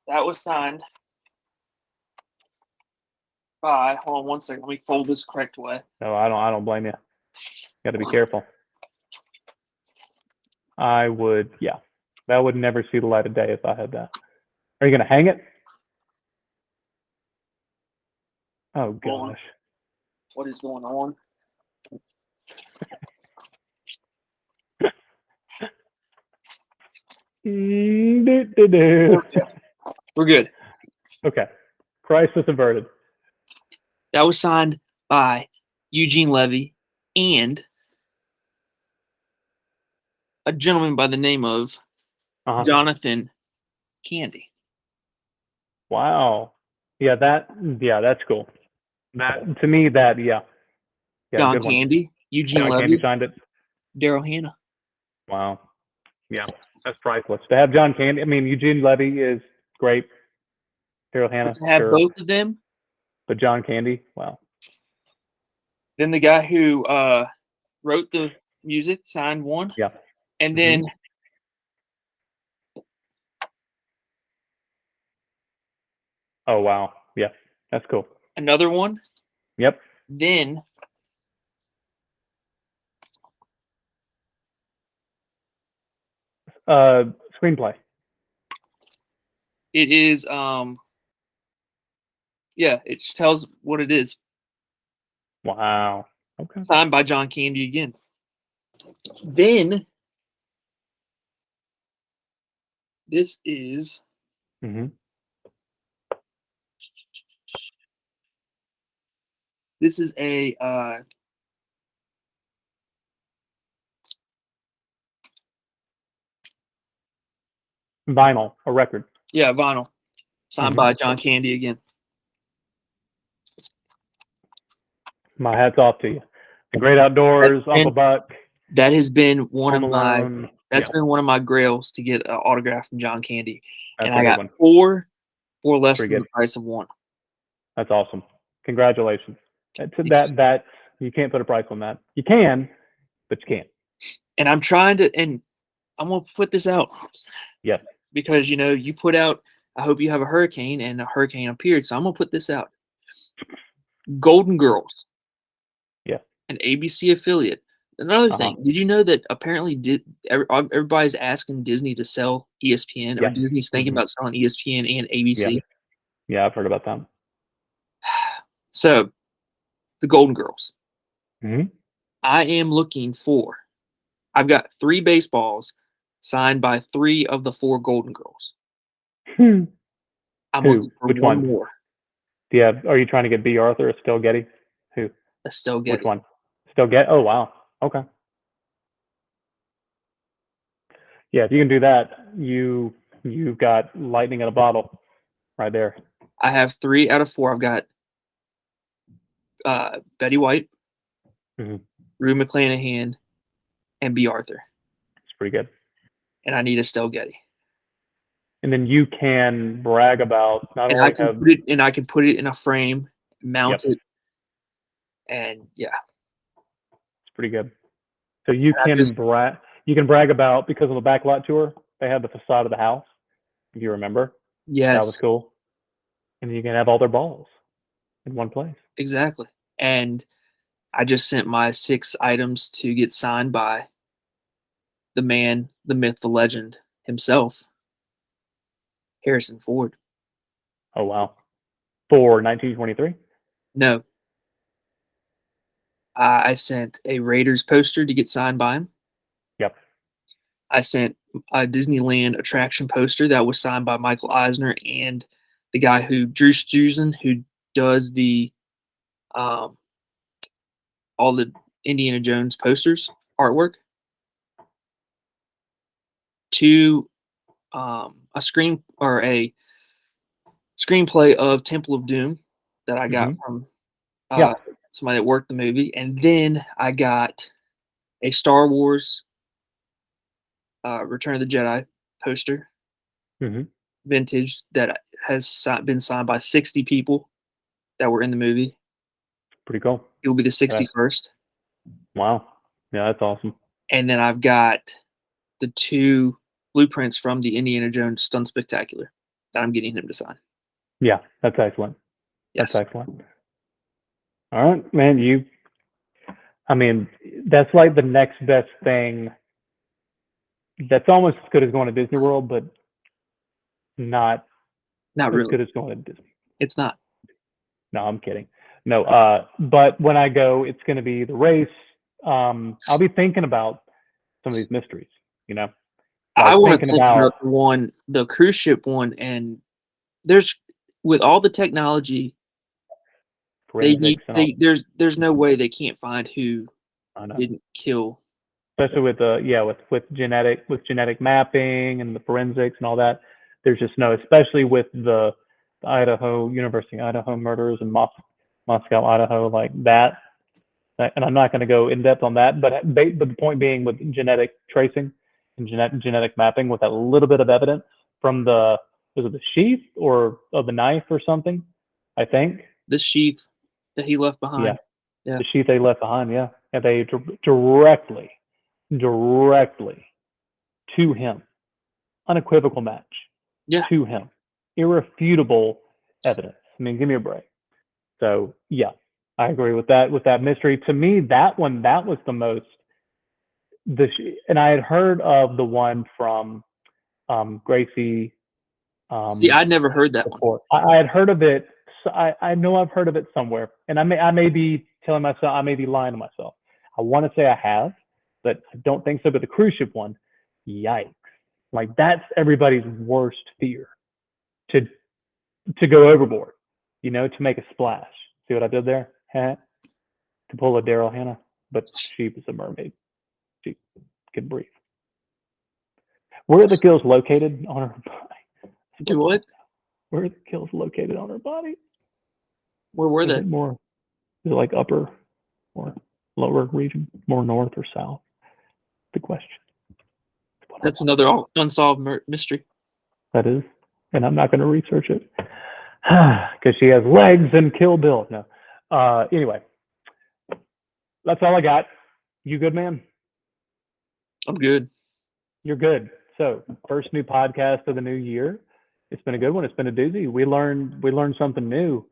That was signed by, hold on one second, let me fold this correct way. No, I don't blame you. Got to be careful. I would, yeah. That would never see the light of day if I had that. Are you going to hang it? Oh, gosh. What is going on? We're good. Okay. Crisis averted. That was signed by Eugene Levy and a gentleman by the name of Jonathan Candy. Wow. Yeah, that's cool. That to me, yeah. John Good one. Candy, Eugene John Levy, Candy signed it. Daryl Hannah. Wow. Yeah, that's priceless. To have John Candy, I mean, Eugene Levy is great. Daryl Hannah, To have sure. both of them. But John Candy, wow. Then the guy who wrote the music signed one. Yeah. And then oh, wow. Yeah, that's cool. Another one. Yep. Then screenplay. it is yeah, it tells what it is. Wow. Okay. Signed by John Candy again. Then this is this is a vinyl, a record. Yeah, vinyl. Signed by John Candy again. My hat's off to you. The Great Outdoors, Uncle Buck. That has been one Home of my Alone. been one of my grails to get an autograph from John Candy. That's and a I good got one. four less Pretty than good. the price of one. That's awesome. Congratulations. That you can't put a price on that. You can, but you can't. And I'm trying to, and I'm gonna put this out. Yes. Because you put out, I hope you have a hurricane, and a hurricane appeared. So I'm gonna put this out. Golden Girls. Yeah. An ABC affiliate. Another thing, did you know that apparently everybody's asking Disney to sell ESPN, or Disney's thinking about selling ESPN and ABC? Yeah, I've heard about that. So, the Golden Girls. Mm-hmm. I am looking for, I've got 3 baseballs signed by 3 of the 4 Golden Girls. I'm looking for Which one one? more. Are you trying to get B. Arthur or Still Getty? Who? Still Getty. Which one? Still Getty? Oh, wow. Okay. Yeah, if you can do that, you've got lightning in a bottle right there. I have 3 out of 4. I've got Betty White, Rue McClanahan, and B. Arthur. It's pretty good. And I need a Still Getty. And then you can brag about not only I can put it in a frame, mount it, and yeah, it's pretty good. So you can brag about, because of the backlot tour, they had the facade of the house. If you remember, yes, that was cool. And you can have all their balls in one place. Exactly. And I just sent my 6 items to get signed by the man, the myth, the legend himself, Harrison Ford. Oh, wow. For 1923? No. I sent a Raiders poster to get signed by him. Yep. I sent a Disneyland attraction poster that was signed by Michael Eisner and the guy Drew Struzan, who does the all the Indiana Jones posters artwork, to a screenplay of Temple of Doom that I got from Yeah. somebody that worked the movie, and then I got a Star Wars Return of the Jedi poster, vintage, that has been signed by 60 people that were in the movie. Pretty cool. It will be the 61st. Wow. Yeah, that's awesome. And then I've got the 2 blueprints from the Indiana Jones Stunt Spectacular that I'm getting him to sign. Yeah, that's excellent. Yes. That's excellent. All right, man. I mean, that's like the next best thing. That's almost as good as going to Disney World, but not as really good as going to Disney. It's not. No, I'm kidding. No, but when I go, it's going to be the race. I'll be thinking about some of these mysteries, you know. I want to think about the cruise ship one, and there's, with all the technology, there's no way they can't find who didn't kill. Especially with genetic mapping and the forensics and all that. There's just no, especially with the University of Idaho murders and Moscow, Idaho, like that. And I'm not going to go in depth on that, but the point being, with genetic tracing and genetic mapping, with that little bit of evidence from was it the sheath or of the knife or something? I think the sheath that he left behind. Yeah. The sheath they left behind. Yeah, and they directly to him, unequivocal match. Yeah. To him, irrefutable evidence. I mean, give me a break. So yeah, I agree with that. With that mystery, to me, that was the most. And I had heard of the one from Gracie. See, I'd never heard that before. I had heard of it. So I know I've heard of it somewhere, and I may be telling myself, I may be lying to myself. I want to say I have, but I don't think so. But the cruise ship one, yikes! Like, that's everybody's worst fear, to go overboard, you know, to make a splash. See what I did there? To pull a Daryl Hannah, but she was a mermaid. She could breathe. Where are the gills located on her body? Do what? Where are the gills located on her body? Where were they? Is it like upper or lower region, more north or south? The question. That's another unsolved mystery. That is, and I'm not going to research it because she has legs and Kill Bill. No. Anyway, that's all I got. You good, man? I'm good. You're good. So, first new podcast of the new year. It's been a good one. It's been a doozy. We learned something new.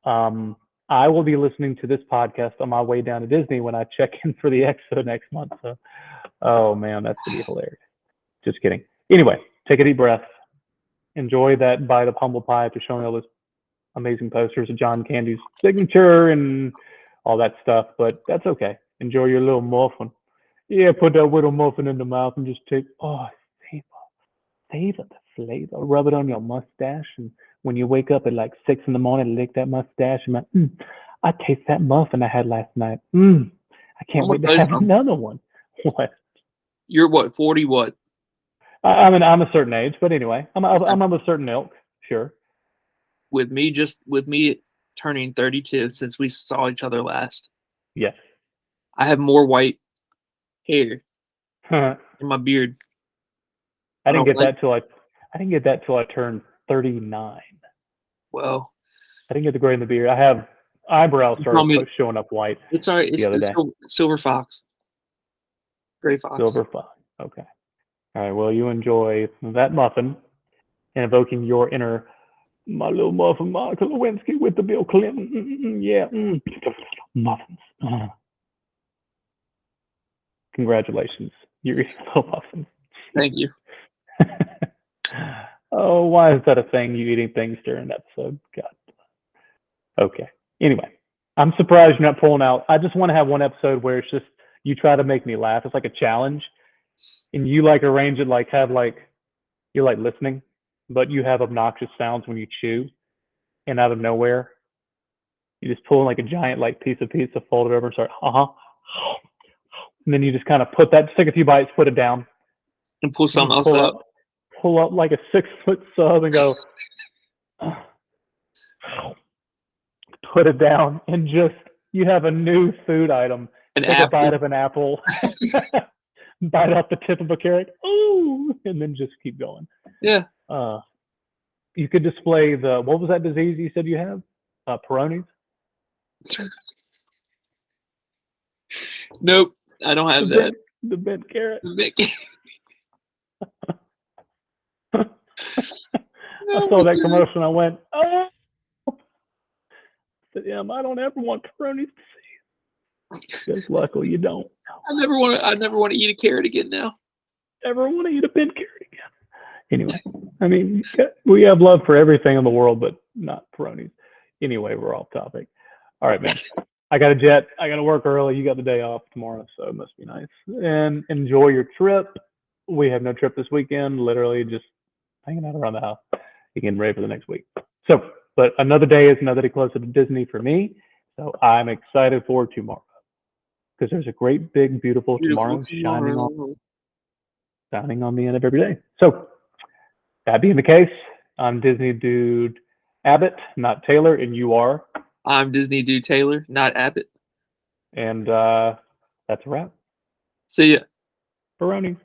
I will be listening to this podcast on my way down to Disney when I check in for the expo next month. So, oh man, that's gonna be hilarious. Just kidding. Anyway, take a deep breath. Enjoy that bite of humble pie after showing all those amazing posters of John Candy's signature and all that stuff. But that's okay. Enjoy your little muffin. Yeah, put that little muffin in the mouth and just take, savor the flavor. Rub it on your mustache, and when you wake up at like 6 a.m, lick that mustache and like, I taste that muffin I had last night. I can't wait to have another one. What? You're what, 40 what? I'm a certain age, but anyway, I'm of a certain ilk, sure. With me turning 32 since we saw each other last. Yes. I have more white hair in my beard. I didn't get that till I turned 39. Well, I didn't get the gray in the beard. I have eyebrows started showing up white. It's all right. It's silver fox. Gray fox. Silver fox. Okay. All right. Well, you enjoy that muffin and evoking your inner, my little muffin, Monica Lewinsky with the Bill Clinton. Yeah. Muffins. Congratulations. You're eating little muffins. Thank you. Oh, why is that a thing? You eating things during an episode? God. Okay. Anyway, I'm surprised you're not pulling out. I just want to have one episode where it's just you try to make me laugh. It's like a challenge, and you like arrange it like you're like listening, but you have obnoxious sounds when you chew, and out of nowhere, you just pull in like a giant like piece of pizza, fold it over, and start and then you just kind of take a few bites, put it down, and pull something else up. Pull up like a 6-foot sub and go. put it down, and just you have a new food item. An Take a apple. bite of an apple, bite off the tip of a carrot, ooh, and then just keep going. Yeah. You could display what was that disease you said you have? Peyronie's? Nope, I don't have that. The bent carrot. I saw that commercial and I went, oh. I don't ever want Peyronie's disease. Because luckily you don't. I never want to eat a carrot again now. Never want to eat a bent carrot again. Anyway, I mean, we have love for everything in the world, but not Peyronie's. Anyway, we're off topic. All right, man. I got a jet. I got to work early. You got the day off tomorrow, so it must be nice. And enjoy your trip. We have no trip this weekend. Literally just hanging out around the house, getting ready for the next week. So, but another day is another day closer to Disney for me. So I'm excited for tomorrow because there's a great, big, beautiful tomorrow shining on the end of every day. So that being the case, I'm Disney Dude Abbott, not Taylor, and you are? I'm Disney Dude Taylor, not Abbott. And that's a wrap. See ya. Peyronie.